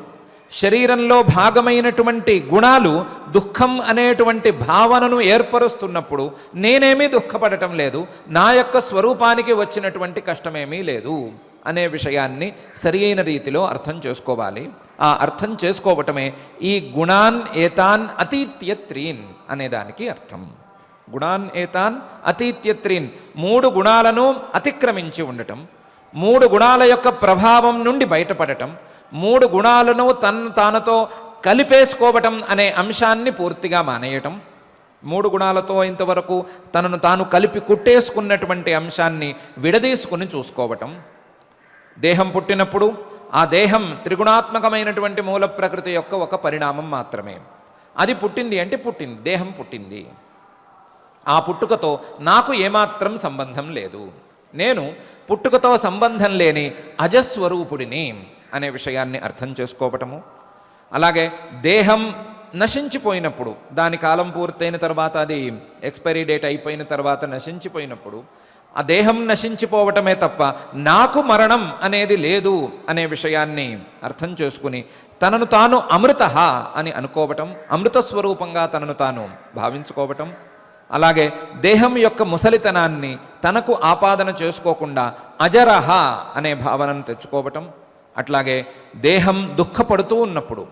శరీరంలో భాగమైనటువంటి గుణాలు దుఃఖం అనేటువంటి భావనను ఏర్పరుస్తున్నప్పుడు నేనేమీ దుఃఖపడటం లేదు, నా యొక్క స్వరూపానికి వచ్చినటువంటి కష్టమేమీ లేదు అనే విషయాన్ని సరియైన రీతిలో అర్థం చేసుకోవాలి. ఆ అర్థం చేసుకోవటమే ఈ గుణాన్ ఏతాన్ అతీత్యత్రీన్ అనేదానికి అర్థం. గుణాన్ ఏతాన్ అతీత్యత్రీన్, 3 గుణాలను అతిక్రమించి ఉండటం, 3 గుణాల యొక్క ప్రభావం నుండి బయటపడటం, 3 గుణాలను తానతో కలిపేసుకోవటం అనే అంశాన్ని పూర్తిగా మానేయటం, 3 గుణాలతో ఇంతవరకు తనను తాను కలిపి కుట్టేసుకున్నటువంటి అంశాన్ని విడదీసుకుని చూసుకోవటం. దేహం పుట్టినప్పుడు ఆ దేహం త్రిగుణాత్మకమైనటువంటి మూల ప్రకృతి యొక్క ఒక పరిణామం మాత్రమే. అది పుట్టింది అంటే పుట్టింది, దేహం పుట్టింది. ఆ పుట్టుకతో నాకు ఏమాత్రం సంబంధం లేదు. నేను పుట్టుకతో సంబంధం లేని అజస్వరూపుడిని అనే విషయాన్ని అర్థం చేసుకోవటము. అలాగే దేహం నశించిపోయినప్పుడు, దాని కాలం పూర్తయిన తర్వాత, అది ఎక్స్పైరీ డేట్ అయిపోయిన తర్వాత నశించిపోయినప్పుడు ఆ దేహం నశించిపోవటమే తప్ప నాకు మరణం అనేది లేదు అనే విషయాన్ని అర్థం చేసుకుని తనను తాను అమృత అని అనుకోవటం, అమృత స్వరూపంగా తనను తాను భావించుకోవటం. అలాగే దేహం యొక్క ముసలితనాన్ని తనకు ఆపాదన చేసుకోకుండా అజరహ అనే భావనను తెచ్చుకోవటం. అట్లాగే దేహం దుఃఖపడుతూ ఉన్నప్పుడు,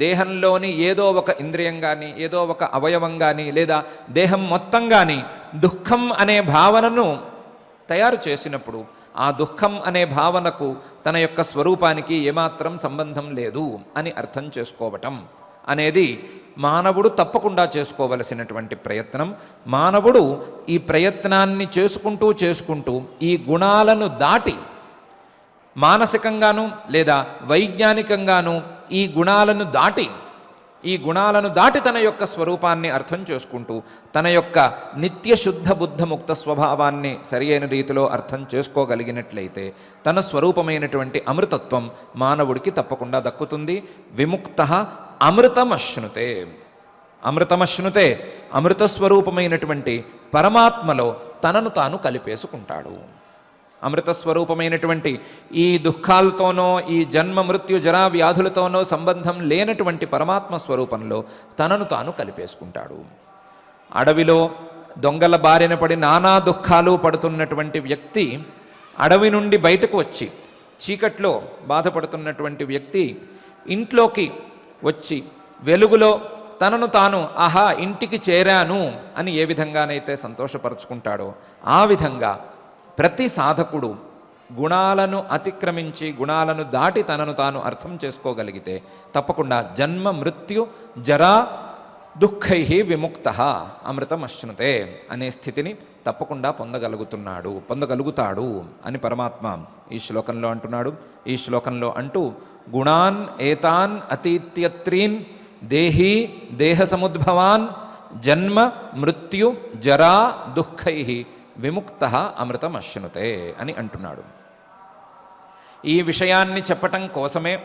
దేహంలోని ఏదో ఒక ఇంద్రియం కానీ, ఏదో ఒక అవయవం కానీ, లేదా దేహం మొత్తం కానీ దుఃఖం అనే భావనను తయారు చేసినప్పుడు ఆ దుఃఖం అనే భావనకు తన యొక్క స్వరూపానికి ఏమాత్రం సంబంధం లేదు అని అర్థం చేసుకోవటం అనేది మానవుడు తప్పకుండా చేసుకోవలసినటువంటి ప్రయత్నం. మానవుడు ఈ ప్రయత్నాన్ని చేసుకుంటూ ఈ గుణాలను దాటి, మానసికంగాను లేదా వైజ్ఞానికంగాను ఈ గుణాలను దాటి తన యొక్క స్వరూపాన్ని అర్థం చేసుకుంటూ తన యొక్క నిత్య శుద్ధ బుద్ధ ముక్త స్వభావాన్ని సరియైన రీతిలో అర్థం చేసుకోగలిగినట్లయితే తన స్వరూపమైనటువంటి అమృతత్వం మానవుడికి తప్పకుండా దక్కుతుంది. విముక్త అమృతమశ్నుతే, అమృతమశ్నుతే, అమృత స్వరూపమైనటువంటి పరమాత్మలో తనను తాను కలిపేసుకుంటాడు. అమృత స్వరూపమైనటువంటి ఈ దుఃఖాలతోనో, ఈ జన్మ మృత్యు జరా వ్యాధులతోనో సంబంధం లేనటువంటి పరమాత్మ స్వరూపంలో తనను తాను కలిపేసుకుంటాడు. అడవిలో దొంగల బారిన పడి నానా దుఃఖాలు పడుతున్నటువంటి వ్యక్తి, అడవి నుండి బయటకు వచ్చి చీకట్లో బాధపడుతున్నటువంటి వ్యక్తి ఇంట్లోకి వచ్చి వెలుగులో తనను తాను ఆహా ఇంటికి చేరాను అని ఏ విధంగానైతే సంతోషపరుచుకుంటాడో, ఆ విధంగా ప్రతి సాధకుడు గుణాలను అతిక్రమించి, గుణాలను దాటి తనను తాను అర్థం చేసుకోగలిగితే తప్పకుండా జన్మ మృత్యు జరా దుఃఖై విముక్త అమృతమశ్నుతే అనే స్థితిని తప్పకుండా పొందగలుగుతాడు అని పరమాత్మ ఈ శ్లోకంలో అంటున్నాడు. ఈ శ్లోకంలో అంటూ గుణాన్ ఏతాన్ అతీత్యత్రీన్ దేహీ దేహ సముద్భవాన్ జన్మ మృత్యు జరా దుఃఖై విముక్త అమృతమశ్నుతే అని అంటున్నాడు. ఈ విషయాన్ని చెప్పటం కోసమే,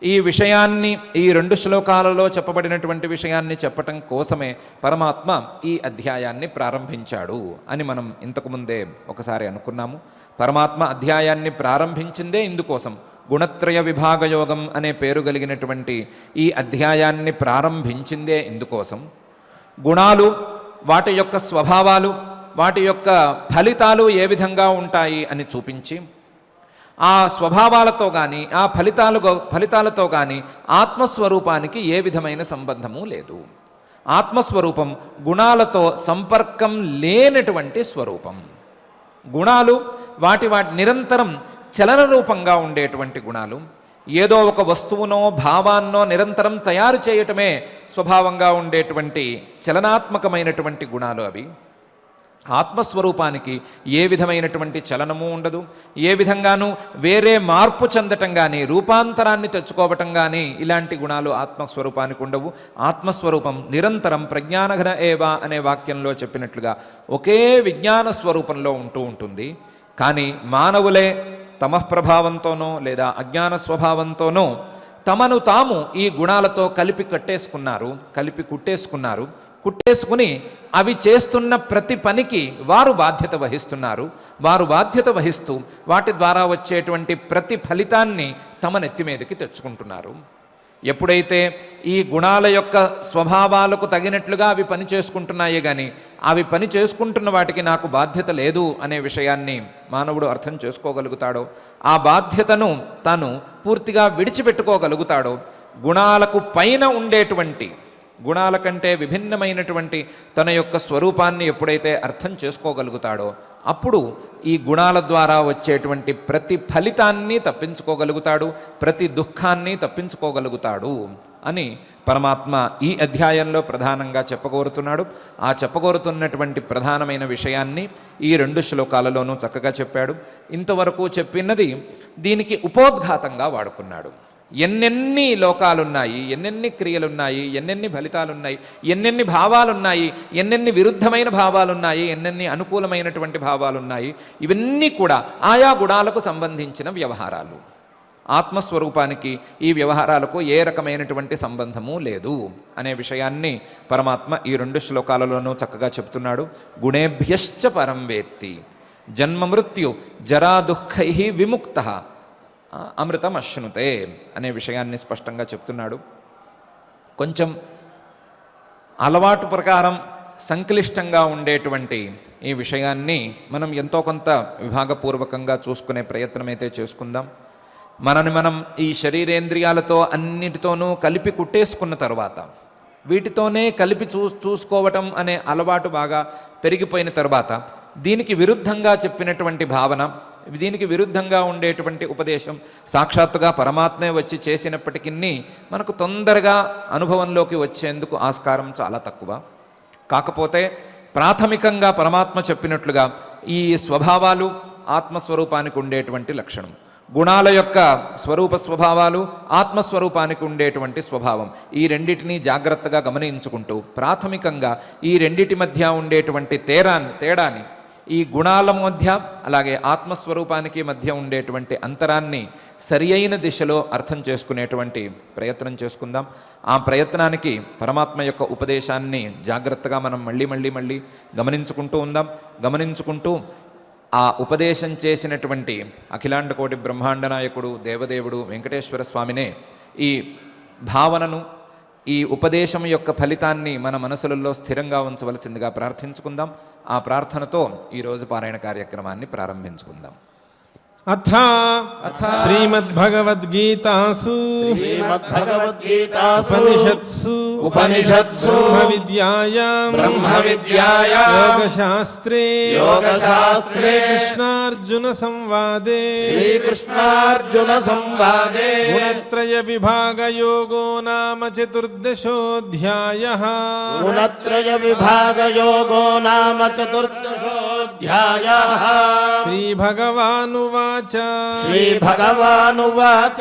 ఈ విషయాన్ని ఈ 2 శ్లోకాలలో చెప్పబడినటువంటి విషయాన్ని చెప్పటం కోసమే పరమాత్మ ఈ అధ్యాయాన్ని ప్రారంభించాడు అని మనం ఇంతకుముందే ఒకసారి అనుకున్నాము. పరమాత్మ అధ్యాయాన్ని ప్రారంభించిందే ఇందుకోసం. గుణత్రయ విభాగయోగం అనే పేరు కలిగినటువంటి ఈ అధ్యాయాన్ని ప్రారంభించిందే ఇందుకోసం. గుణాలు, వాటి యొక్క స్వభావాలు, వాటి యొక్క ఫలితాలు ఏ విధంగా ఉంటాయి అని చూపించి, ఆ స్వభావాలతో కానీ ఆ ఫలితాలతో కానీ ఆత్మస్వరూపానికి ఏ విధమైన సంబంధము లేదు. ఆత్మస్వరూపం గుణాలతో సంపర్కం లేనటువంటి స్వరూపం. గుణాలు వాటి నిరంతరం చలన రూపంగా ఉండేటువంటి గుణాలు. ఏదో ఒక వస్తువునో భావాన్నో నిరంతరం తయారు చేయటమే స్వభావంగా ఉండేటువంటి చలనాత్మకమైనటువంటి గుణాలు అవి. ఆత్మస్వరూపానికి ఏ విధమైనటువంటి చలనము ఉండదు. ఏ విధంగానూ వేరే మార్పు చెందటం కానీ రూపాంతరాన్ని తెచ్చుకోవటం కానీ ఇలాంటి గుణాలు ఆత్మస్వరూపానికి ఉండవు. ఆత్మస్వరూపం నిరంతరం ప్రజ్ఞానఘన ఏవా అనే వాక్యంలో చెప్పినట్లుగా ఒకే విజ్ఞాన స్వరూపంలో ఉంటూ ఉంటుంది. కానీ మానవులే తమఃప్రభావంతోనో లేదా అజ్ఞాన స్వభావంతోనో తమను తాము ఈ గుణాలతో కలిపి కుట్టేసుకున్నారు. కుట్టేసుకుని అవి చేస్తున్న ప్రతి పనికి వారు బాధ్యత వహిస్తున్నారు. వారు బాధ్యత వహిస్తూ వాటి ద్వారా వచ్చేటువంటి ప్రతి ఫలితాన్ని తమ నెత్తి మీదకి తెచ్చుకుంటున్నారు. ఎప్పుడైతే ఈ గుణాల యొక్క స్వభావాలకు తగినట్లుగా అవి పని చేసుకుంటున్నాయే కానీ అవి పని చేసుకుంటున్న వాటికి నాకు బాధ్యత లేదు అనే విషయాన్ని మానవుడు అర్థం చేసుకోగలుగుతాడో, ఆ బాధ్యతను తాను పూర్తిగా విడిచిపెట్టుకోగలుగుతాడో, గుణాలకు పైన ఉండేటువంటి గుణాల కంటే విభిన్నమైనటువంటి తన యొక్క స్వరూపాన్ని ఎప్పుడైతే అర్థం చేసుకోగలుగుతాడో అప్పుడు ఈ గుణాల ద్వారా వచ్చేటువంటి ప్రతి ఫలితాన్ని తప్పించుకోగలుగుతాడు, ప్రతి దుఃఖాన్ని తప్పించుకోగలుగుతాడు అని పరమాత్మ ఈ అధ్యాయంలో ప్రధానంగా చెప్పగోరుతున్నాడు. ఆ చెప్పగోరుతున్నటువంటి ప్రధానమైన విషయాన్ని ఈ 2 శ్లోకాలలోనూ చక్కగా చెప్పాడు. ఇంతవరకు చెప్పినది దీనికి ఉపోద్ఘాతంగా వాడుకున్నాడు. ఎన్నెన్ని లోకాలున్నాయి, ఎన్నెన్ని క్రియలున్నాయి, ఎన్నెన్ని ఫలితాలున్నాయి, ఎన్నెన్ని భావాలున్నాయి, ఎన్నెన్ని విరుద్ధమైన భావాలున్నాయి, ఎన్నెన్ని అనుకూలమైనటువంటి భావాలున్నాయి, ఇవన్నీ కూడా ఆయా గుణాలకు సంబంధించిన వ్యవహారాలు. ఆత్మస్వరూపానికి ఈ వ్యవహారాలకు ఏ రకమైనటువంటి సంబంధము లేదు అనే విషయాన్ని పరమాత్మ ఈ 2 శ్లోకాలలోనూ చక్కగా చెప్తున్నాడు. గుణేభ్యశ్చ పరం వేత్తి జన్మ మృత్యు జరా దుఃఖై విముక్త అమృతం అశ్నుతే అనే విషయాన్ని స్పష్టంగా చెప్తున్నాడు. కొంచెం అలవాటు ప్రకారం సంక్లిష్టంగా ఉండేటువంటి ఈ విషయాన్ని మనం ఎంతో కొంత విభాగపూర్వకంగా చూసుకునే ప్రయత్నమైతే చేసుకుందాం. మనని మనం ఈ శరీరేంద్రియాలతో అన్నిటితోనూ కలిపి కుట్టేసుకున్న తర్వాత, వీటితోనే కలిపి చూసుకోవటం అనే అలవాటు బాగా పెరిగిపోయిన తర్వాత దీనికి విరుద్ధంగా చెప్పినటువంటి భావన, దీనికి విరుద్ధంగా ఉండేటువంటి ఉపదేశం సాక్షాత్తుగా పరమాత్మే వచ్చి చేసినప్పటికీ మనకు తొందరగా అనుభవంలోకి వచ్చేందుకు ఆస్కారం చాలా తక్కువ. కాకపోతే ప్రాథమికంగా పరమాత్మ చెప్పినట్లుగా ఈ స్వభావాలు ఆత్మస్వరూపానికి ఉండేటువంటి లక్షణం, గుణాల యొక్క స్వరూప స్వభావాలు ఆత్మస్వరూపానికి ఉండేటువంటి స్వభావం, ఈ రెండిటినీ జాగ్రత్తగా గమనించుకుంటూ ప్రాథమికంగా ఈ రెండిటి మధ్య ఉండేటువంటి తేడాని, ఈ గుణాల మధ్య అలాగే ఆత్మస్వరూపానికి మధ్య ఉండేటువంటి అంతరాన్ని సరి అయిన దిశలో అర్థం చేసుకునేటువంటి ప్రయత్నం చేసుకుందాం. ఆ ప్రయత్నానికి పరమాత్మ యొక్క ఉపదేశాన్ని జాగ్రత్తగా మనం మళ్ళీ గమనించుకుంటూ ఉందాం. గమనించుకుంటూ ఆ ఉపదేశం చేసినటువంటి అఖిలాండ కోటి బ్రహ్మాండ నాయకుడు దేవదేవుడు వెంకటేశ్వర స్వామినే ఈ భావనను, ఈ ఉపదేశం యొక్క ఫలితాన్ని మన మనసులలో స్థిరంగా ఉంచవలసిందిగా ప్రార్థించుకుందాం. ఆ ప్రార్థనతో ఈరోజు పారాయణ కార్యక్రమాన్ని ప్రారంభించుకుందాం. అథ శ్రీమద్భగవద్గీతాసు ఉపనిషత్సు బ్రహ్మవిద్యాయాం యోగశాస్త్రే కృష్ణార్జున సంవాదే గుణత్రయ విభాగ యోగో నామ చతుర్దశోऽధ్యాయః. अध्यायः श्रीभगवानुवाच श्रीभगवानुवाच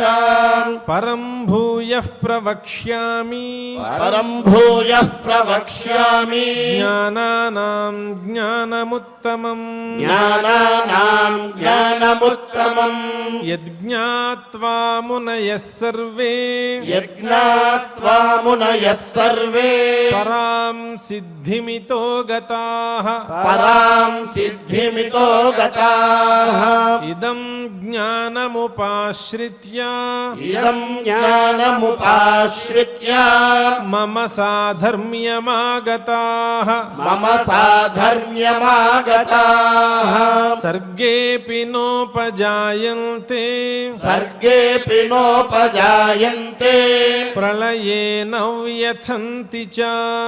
परं भूयः प्रवक्ष्यामि परं भूयः प्रवक्ष्यामि ज्ञानानां ज्ञानमुत्तमम् ज्ञानानां ज्ञानमुत्तमम् यज्ञात्वा मुनयः सर्वे यज्ञात्वा मुनयः सर्वे परां सिद्धिमितो गताः परां सिद्धिमितो गताः इदं ज्ञानमुपाश्रित्य इदं ज्ञानमुपाश्रित्य मम साधर्म्यमागताः मम साधर्म्यमागताः सर्गेऽपि नोपजायन्ते सर्गेऽपि नोपजायन्ते प्रलये न व्यथन्ति च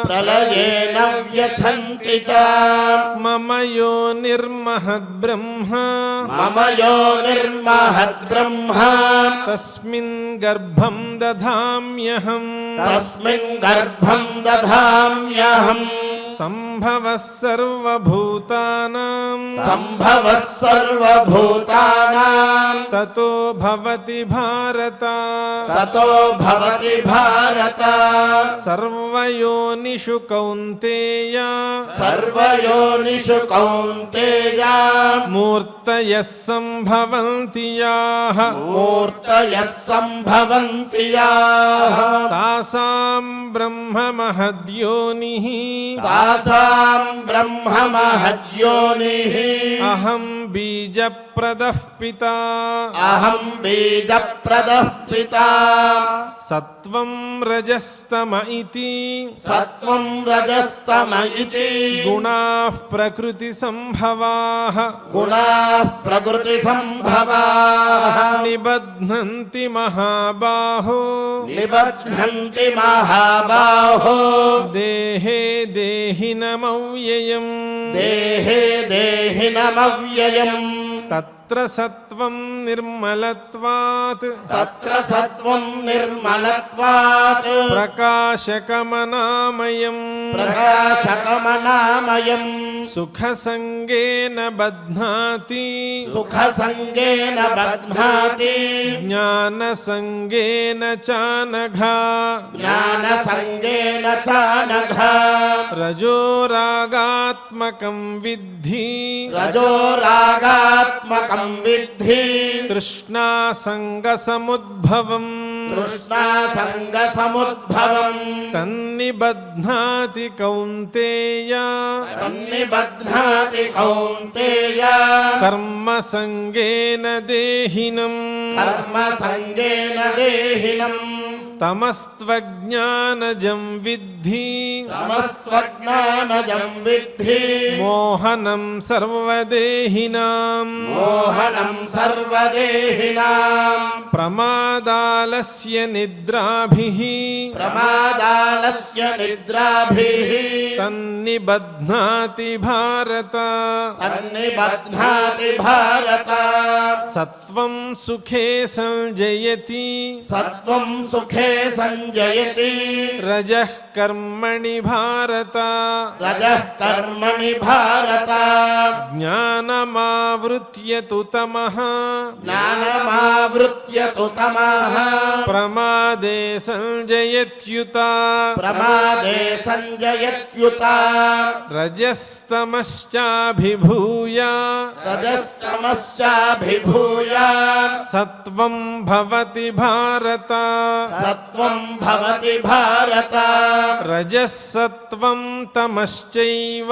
प्रलये न व्यथन्ति च मम यो निर्महद्ब्रह्म मम यो निर्महद्ब्रह्म तस्मिन् गर्भं दधाम्यहम् तस्मिन् गर्भं दधाम्यहम् सम्भवः सर्वभूतानां सम्भवः सर्वभूतानां ततो भवति भारत ततो भवति भारत सर्वयोनिषु कौन्तेय सर्वयोनिषु कौन्तेय मूर्तयः सम्भवन्ति याः मूर्तयः सम्भवन्ति याः तासां ब्रह्ममहद्योनिः तासां ब्रह्ममहद्योनिः अहं बीजप्रदः पिता अहं बीजप्रदः पिता सत्वं रजस्तम इति सत्वं रजस्तम इति गुणाः प्रकृतिसम्भवाः गुणाः प्रकृतिसम्भवाः निबध्नन्ति महाबाहो निबध्नन्ति महाबाहो देहे देहिनमव्ययम् देहे देहिनमव्ययम् तत्र सत्वं निर्मलत्वात् तत्र सत्वं निर्मलत्वात् प्रकाशकमनामयम् प्रकाशकमनामयम् सुखसङ्गेन बध्नाति सुखसङ्गेन बध्नाति ज्ञानसङ्गेन चानघा ज्ञानसङ्गेन च नघ रजोरागात्मकं विद्धि रजो रागात्मकं विद्धि तृष्णासङ्गसमुद्भवम् तृष्णासङ्गसमुद्भवम् तन्निबध्नाति कौन्तेय तन्निबध्नाति कौन्तेय कर्मसङ्गेन देहिनम् कर्मसङ्गेन देहिनम् तमस्त्वज्ञानजं विद्धि तमस्त्वज्ञानजं विद्धि मोहनं सर्वदेहिनां मोहनं सर्वदेहिनां प्रमादालस्य निद्राभिः प्रमादालस्य निद्राभिः तन्निबध्नाति भारत तन्निबध्नाति भारत सत्वं सुखे संजयति सत्वं सुखे संजयति रजः कर्मणि भारत रजः कर्मणि भारत ज्ञानमावृत्य तु तमः ज्ञानमावृत्य तु तमः प्रमादे संजयत्युत प्रमादे संजयत्युत रजस्तमश्चाभिभूय रजस्तमश्चाभिभूय सत्वं भवति भारत सत्वं भवति भारत रजः सत्वं तमश्चैव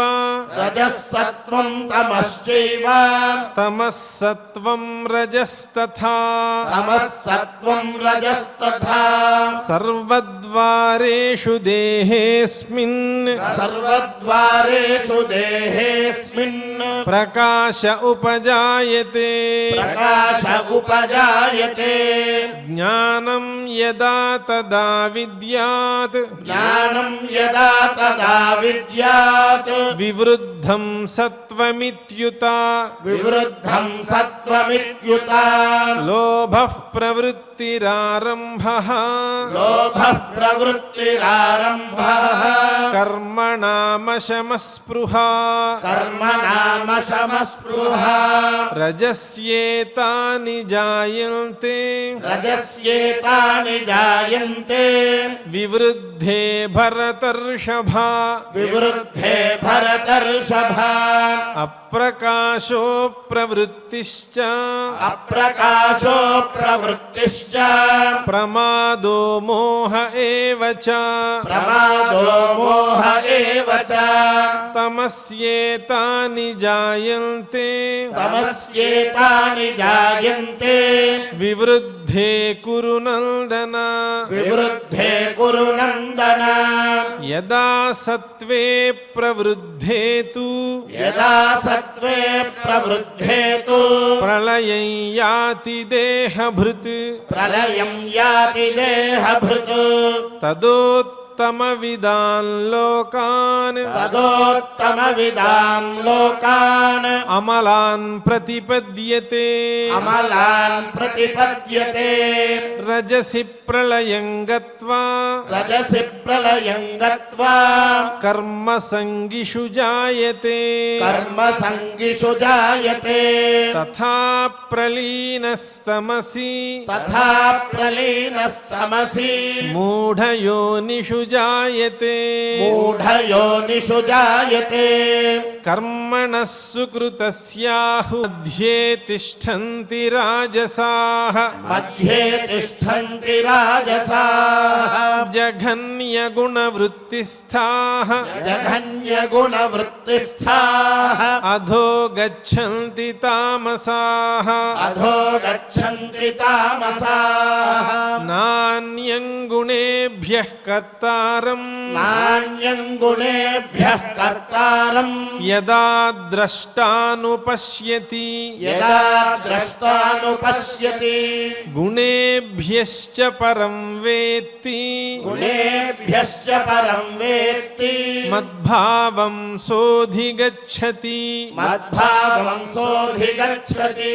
रजः सत्वं तमश्चैव तमः सत्वं रजस्तथा तमः सत्वं रजस्तथा सर्वद्वारेषु देहेऽस्मिन् सर्वद्वारेषु देहेऽस्मिन् प्रकाश उपजायते प्रकाश उपजायते ज्ञानं यदा तदा विद्यात् ज्ञानं यदा तदा विद्यात् विवृद्धं सत्त्वमिति సత్వమిత్యుత వివృద్ధం సత్వమిత్యుత లోభః ప్రవృత్తిరారంభః లోభః ప్రవృత్తిరారంభః కర్మణామశమస్పృహా కర్మణామశమస్పృహా రజస్యేతాని జాయంతే రజస్యేతాని జాయంతే వివృద్ధే భరతర్షభా వివృద్ధే భరతర్షభా అప్రకాశో ప్రవృత్తిశ్చ అప్రకాశో ప్రవృత్తిశ్చ ప్రమాదో మోహ ఏవ చ ప్రమాదో మోహ ఏవ చ తమస్యేతాని జాయంతే తమస్యేతాని జాయంతే వివృద్ధే కురు నందన వివృద్ధే కురు నందన యదా సత్వే ప్రవృద్ధే తు యదా సత్వే ప్రవృద్ధే తు ప్రళయం యాతి దేహభృత్ ప్రళయం యాతి దేహభృత్ తదోత్తమవిదాన్ లోకాన్ తదోత్తమవిదాం లోకాన్ అమలాన్ ప్రతిపద్యతే అమలాన్ ప్రతిపద్యతే రజసి ప్రళయం గత్వా రజసి ప్రళయం గత్వా కర్మ సంగిషు జాయతే కర్మ సంగిషు జాయతే తథా ప్రలీనస్తమసి తథా ప్రలీనస్తమసి మూఢయోనిషు జాయతే మూఢయోనిషు జాయతే కర్మణః సుకృతస్యాహు మధ్యే తిష్టంతి రాజసాః మధ్యే తిష్టంతి రాజసాః జఘన్యగుణవృత్తిస్థాః జఘన్యగుణవృత్తిస్థాః అధో గచ్చంతి తామసాః అధో గచ్చంతి తామసాః నాన్యం గుణేభ్యః కర్తారం నాణ్యం గుణేభ్యః కర్తారం యదా ద్రష్టానుపశ్యతి యదా ద్రష్టానుపశ్యతి గుణేభ్యశ్చ పరం వేత్తి గుణేభ్యశ్చ పరం వేత్తి మద్భావం సోధిగచ్చతి మద్భావం సోధిగచ్చతి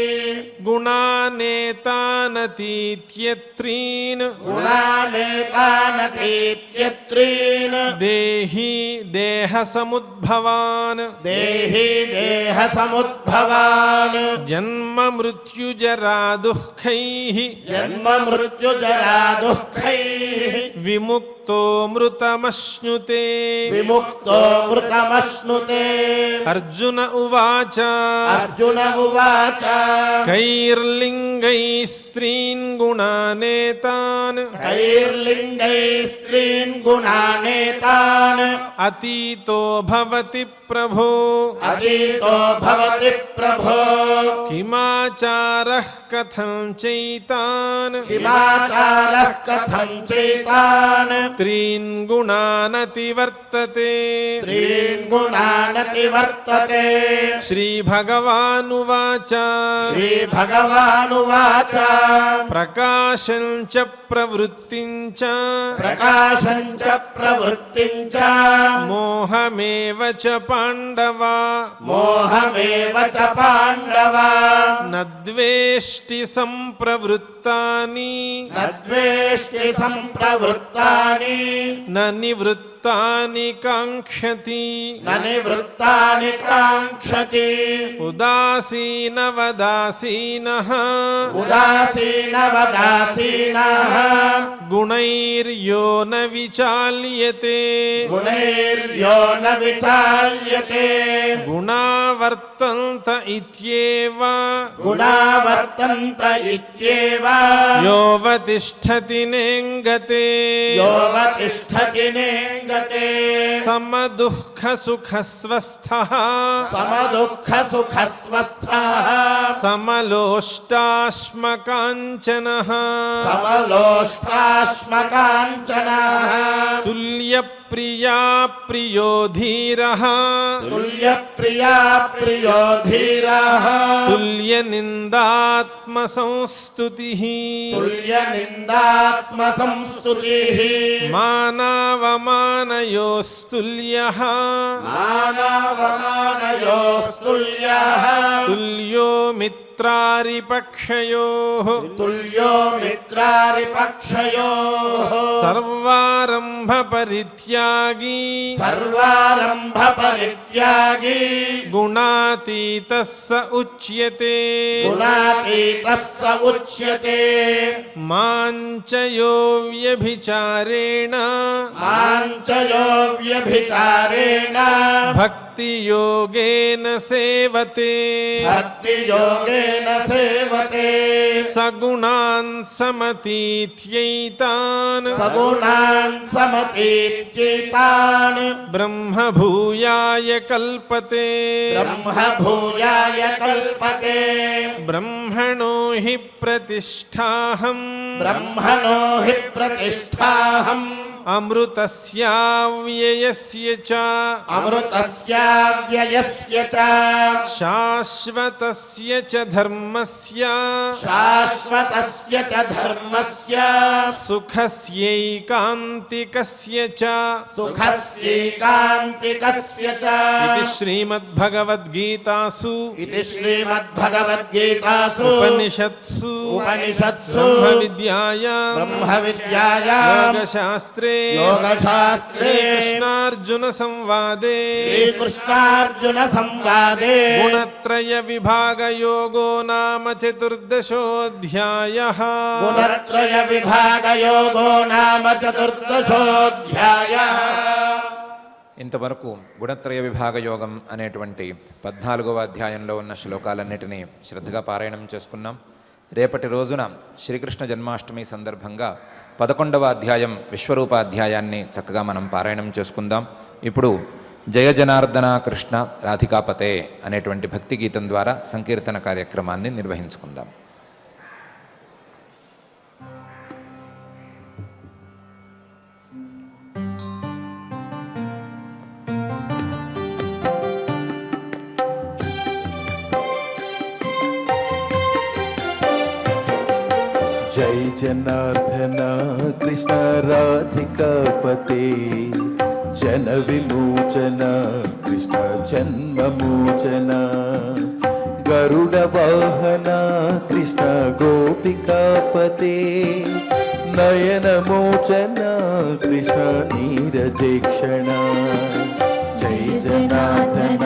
గుణానేతానతీత్యత్రీన్ గుణానేతానతీత్యత్రీన్ దేహి దేహసముద్భవాన్ దేహి దేహ సముద్భవాన్ జన్మ మృత్యుజరా దుఃఖైః జన్మ మృత్యుజరా దుఃఖైః విముక్తో మృతమశ్నుతే విముక్తో మృతమశ్నుతే అర్జున ఉవాచ అర్జున ఉవాచ కైర్లింగై స్త్రీన్ గుణానేతాన్ కైర్లింగై స్త్రీన్ గుణానేతాన్ అతీతో భవతి ప్రభో అతీతో భవతి ప్రభో కిమాచారః కథం చైతాన్ కిమాచారః కథం చైతాన్ త్రీన్ గుణానతివర్తతే త్రీన్ గుణానతివర్తతే శ్రీభగవానువాచ శ్రీభగవానువాచ ప్రకాశం చ ప్రవృత్తిం చ ప్రకాశం చ ప్రవృత్తిం చ మోహమేవ చ పాండవ మోహమేవ చ పాండవ నద్వేష్టి సంప్రవృత్తాని నద్వేష్టి సంప్రవృత్తాని న నివృత్తాని కాంక్షతి న నివృత్తాని కాంక్షతి ఉదాసీనవదాసీనః ఉదాసీనవదాసీనః గుణైర్యో న విచాల్యతే గుణైర్యో న విచాల్యతే గుణావర్తంత ఇత్యేవ గుణావర్తంత ఇత్యేవ యోవతిష్ఠతి నేంగతే యోవతిష్ఠతి నేంగతే సమదుఃఖ సుఖస్వస్థః సమదుఃఖ సుఖస్వస్థః సమలోష్టాశ్మకాంచనః సమలోష్టాశ్మకాంచనః తుల్య तुल्यप्रिया प्रियो धीरः तुल्यप्रिया प्रियो धीरः तुल्यनिन्दात्मसंस्तुतिः तुल्यनिन्दात्मसंस्तुतिः मानावमानयोस्तुल्यः मानावमानयोस्तुल्यः तुल्यो मित्रारिपक्षयोः तुल्यो मित्रारिपक्षयोः सर्वारम्भपरित्यागी सर्वारम्भपरित्यागी गुणातीतः स उच्यते गुणातीतः स उच्यते माञ्चयो व्यभिचारेण माञ्चयो व्यभिचारेण भक्तियोगेन सेवते भक्तियोगेन सेवते सगुणान् समतीत्यैतान् सगुणान् समतीत्यैतान् ब्रह्मभूयाय कल्पते ब्रह्मभूयाय कल्पते ब्रह्मणो हि प्रतिष्ठाहम् ब्रह्मणो हि प्रतिष्ठाहम् अमृतस्याव्ययस्य च अमृतस्याव्ययस्य च शाश्वतस्य च धर्मस्य शाश्वतस्य च धर्मस्य सुखस्यैकान्तिकस्य च सुखस्यैकान्तिकस्य च इति श्रीमद्भगवद्गीतासु इति श्रीमद्भगवद्गीतासु उपनिषत्सु उपनिषत्सु ब्रह्मविद्यायां ब्रह्मविद्यायां योगशास्त्रे योगशास्त्रे कृष्णार्जुनसंवादे श्रीकृष्णार्जुनसंवादे गुणत्रयविभागयोगो नाम चतुर्दशोऽध्यायः गुणत्रयविभागयोगो नाम चतुर्दशोऽध्यायः ఇంతవరకు గుణత్రయ విభాగ యోగం అనేటువంటి 14వ అధ్యాయంలో ఉన్న శ్లోకాలన్నిటినీ శ్రద్ధగా పారాయణం చేసుకున్నాం. రేపటి రోజున శ్రీకృష్ణ జన్మాష్టమి సందర్భంగా 11వ అధ్యాయం విశ్వరూపాధ్యాయాన్ని చక్కగా మనం పారాయణం చేసుకుందాం. ఇప్పుడు జయ జనార్దన కృష్ణ రాధికాపతే అనేటువంటి భక్తి గీతం ద్వారా సంకీర్తన కార్యక్రమాన్ని నిర్వహించుకుందాం. जय जनार्दन कृष्ण राधिकापते जन विमोचन कृष्ण जन्ममोचन गरुड वाहन कृष्ण गोपिकापते नयन मोचन कृष्ण नीरजेक्षण जय जनार्दन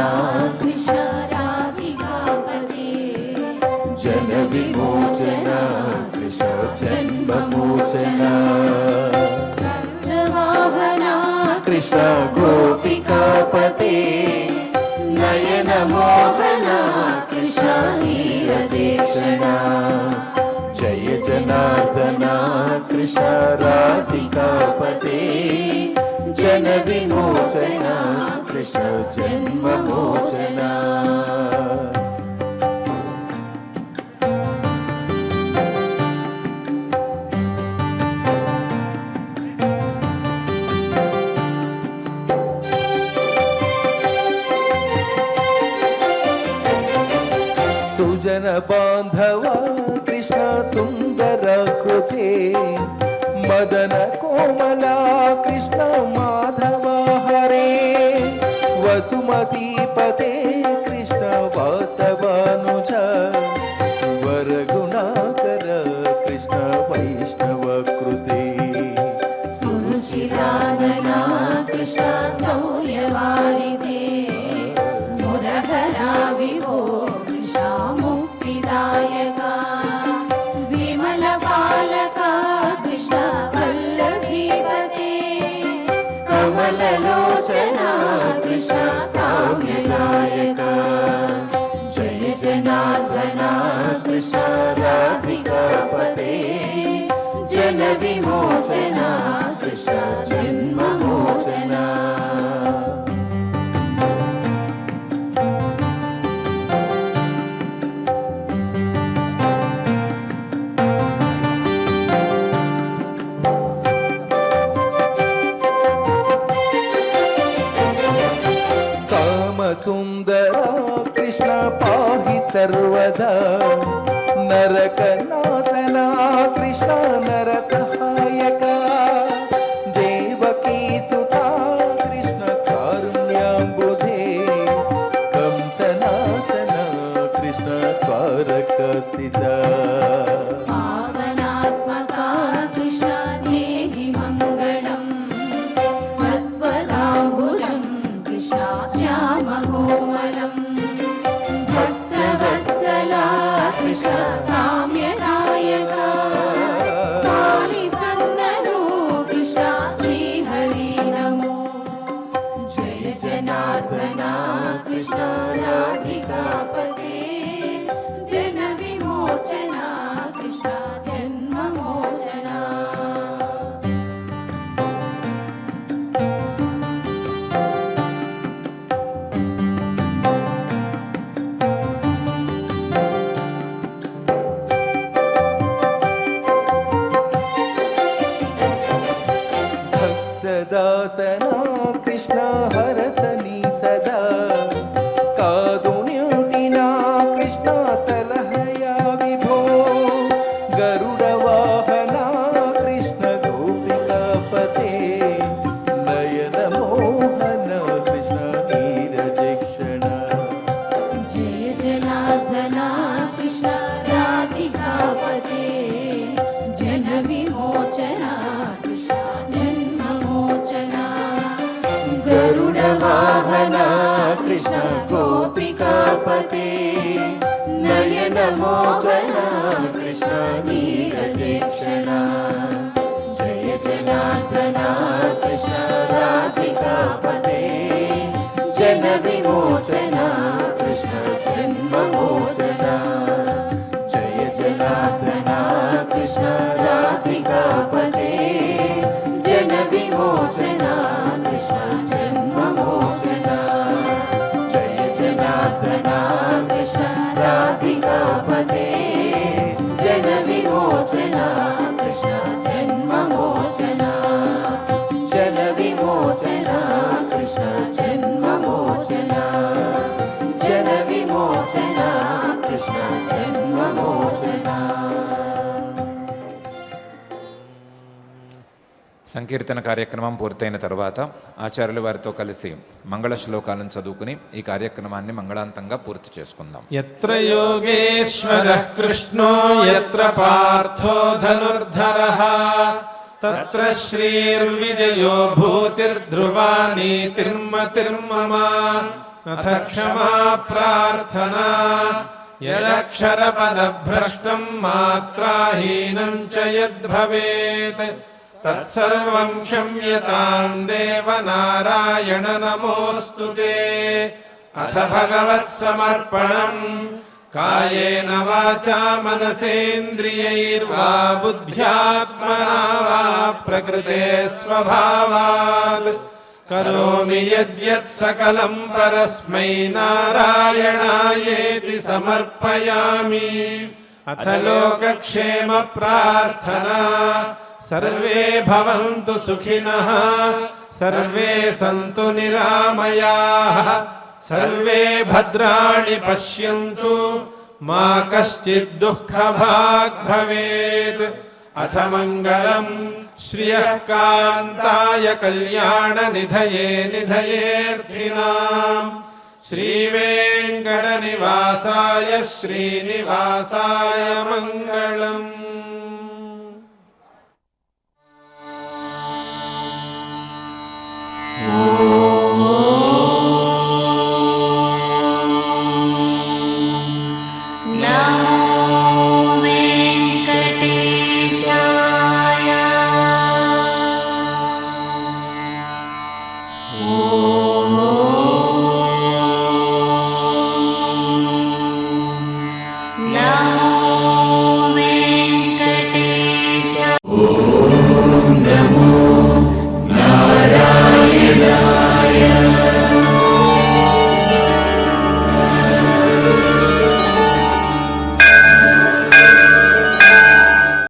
कृष्ण राधिकापते जन विमोचन कृष्ण जन्ममोचन वाहना कृष्ण गोपिकापते नयन मोचन कृष्ण नीरजेक्षण जय जनार्दन कृष्ण राधिकापते जन विमोचन कृष्ण जन्ममोचन सुजन बांधव कृष्ण सुंदर कृते मदन कोमला कृष्ण माधव हरे वसुमती पते कृष्ण वासवानुज वर गुणाकर कृष्ण वैष्णव कृते सुरुचिरानना कृष्ण सौर्यवारिदे मुरहरा विभो कृष्ण मुक्तिदायका विमलपालका कृष्ण वल्लभीपते कमललोचना कृष्ण काम्यनायका जय जनार्दना कृष्ण राधिकापते जन विमोचना कृष्ण जन्ममोचना सदा नरकनाशना कृष्ण नरसहायक देवकी सुता कृष्ण कारुण्याम्बुधे कंसनाशना कृष्ण द्वारकस्थिता पावनात्मका कृष्ण देहि मङ्गलम् त्वत्पदाम्बुजं कृष्ण श्यामकोमलम् भक्तवत्सला कृष्ण काम्यनायका कालिसन्ननो कृष्ण श्रीहरि नमो जय जनार्दना कृष्ण राधिकापते जन विमोचना कृष्ण जन्ममोचना भक्तदासना कृष्ण हरसनी सदा कादुन्युटिना कृष्ण सलहया विभो गरुडवाहना कृष्ण गोपिकापते नयन मोहन कृष्ण नीरजेक्षण जय जनार्दना कृष्ण राधिकापते जन विमोचना कृष्ण जन्ममोचना गरुडवाहना कृष्ण गोपिकापते नयन मोहना कृष्ण नीरजेक्षणा जय जनार्दना कृष्ण राधिकापते जन विमोचना कृष्ण जन्ममोचना जय जनार्दना कृष्ण राधिकापते जन विमोचना कृष्ण जन्ममोचना जय जनार्दना कृष्ण राधिकापते जन विमोचना कृष्ण जन्ममोचना जन विमोचना कृष्ण जन्ममोचना जन विमोचना कृष्ण जन्ममोचना సంకీర్తన కార్యక్రమం పూర్తయిన తర్వాత ఆచార్యుల వారితో కలిసి మంగళ శ్లోకాలను చదువుకుని ఈ కార్యక్రమాన్ని మంగళాంతంగా పూర్తి చేసుకుందాం. यत्र योगेश्वरः कृष्णो यत्र पार्थो धनुर्धरः तत्र श्रीर्विजयो भूतिर्ध्रुवा नीतिर्मतिर्मम अथ क्षमा प्रार्थना यदक्षरपदभ्रष्टं मात्राहीनं च यद्भवेत् तत्सर्वं क्षम्यतां देव नारायण नमोऽस्तु ते अथ भगवत्समर्पणम् कायेन वाचा मनसेन्द्रियैर्वा बुद्ध्यात्मना वा प्रकृते स्वभावात् करोमि यद्यत् सकलं परस्मै नारायणायेति समर्पयामि अथ लोकक्षेम प्रार्थना सर्वे भवन्तु सुखिनः सर्वे सन्तु निरामयाः सर्वे भद्राणि पश्यन्तु मा कश्चित् दुःखभाग् भवेत् अथ मङ्गलम् श्रियः कान्ताय कल्याणनिधये निधयेऽर्थिनाम् श्रीवेङ्कटनिवासाय श्रीनिवासाय मङ्गलम्.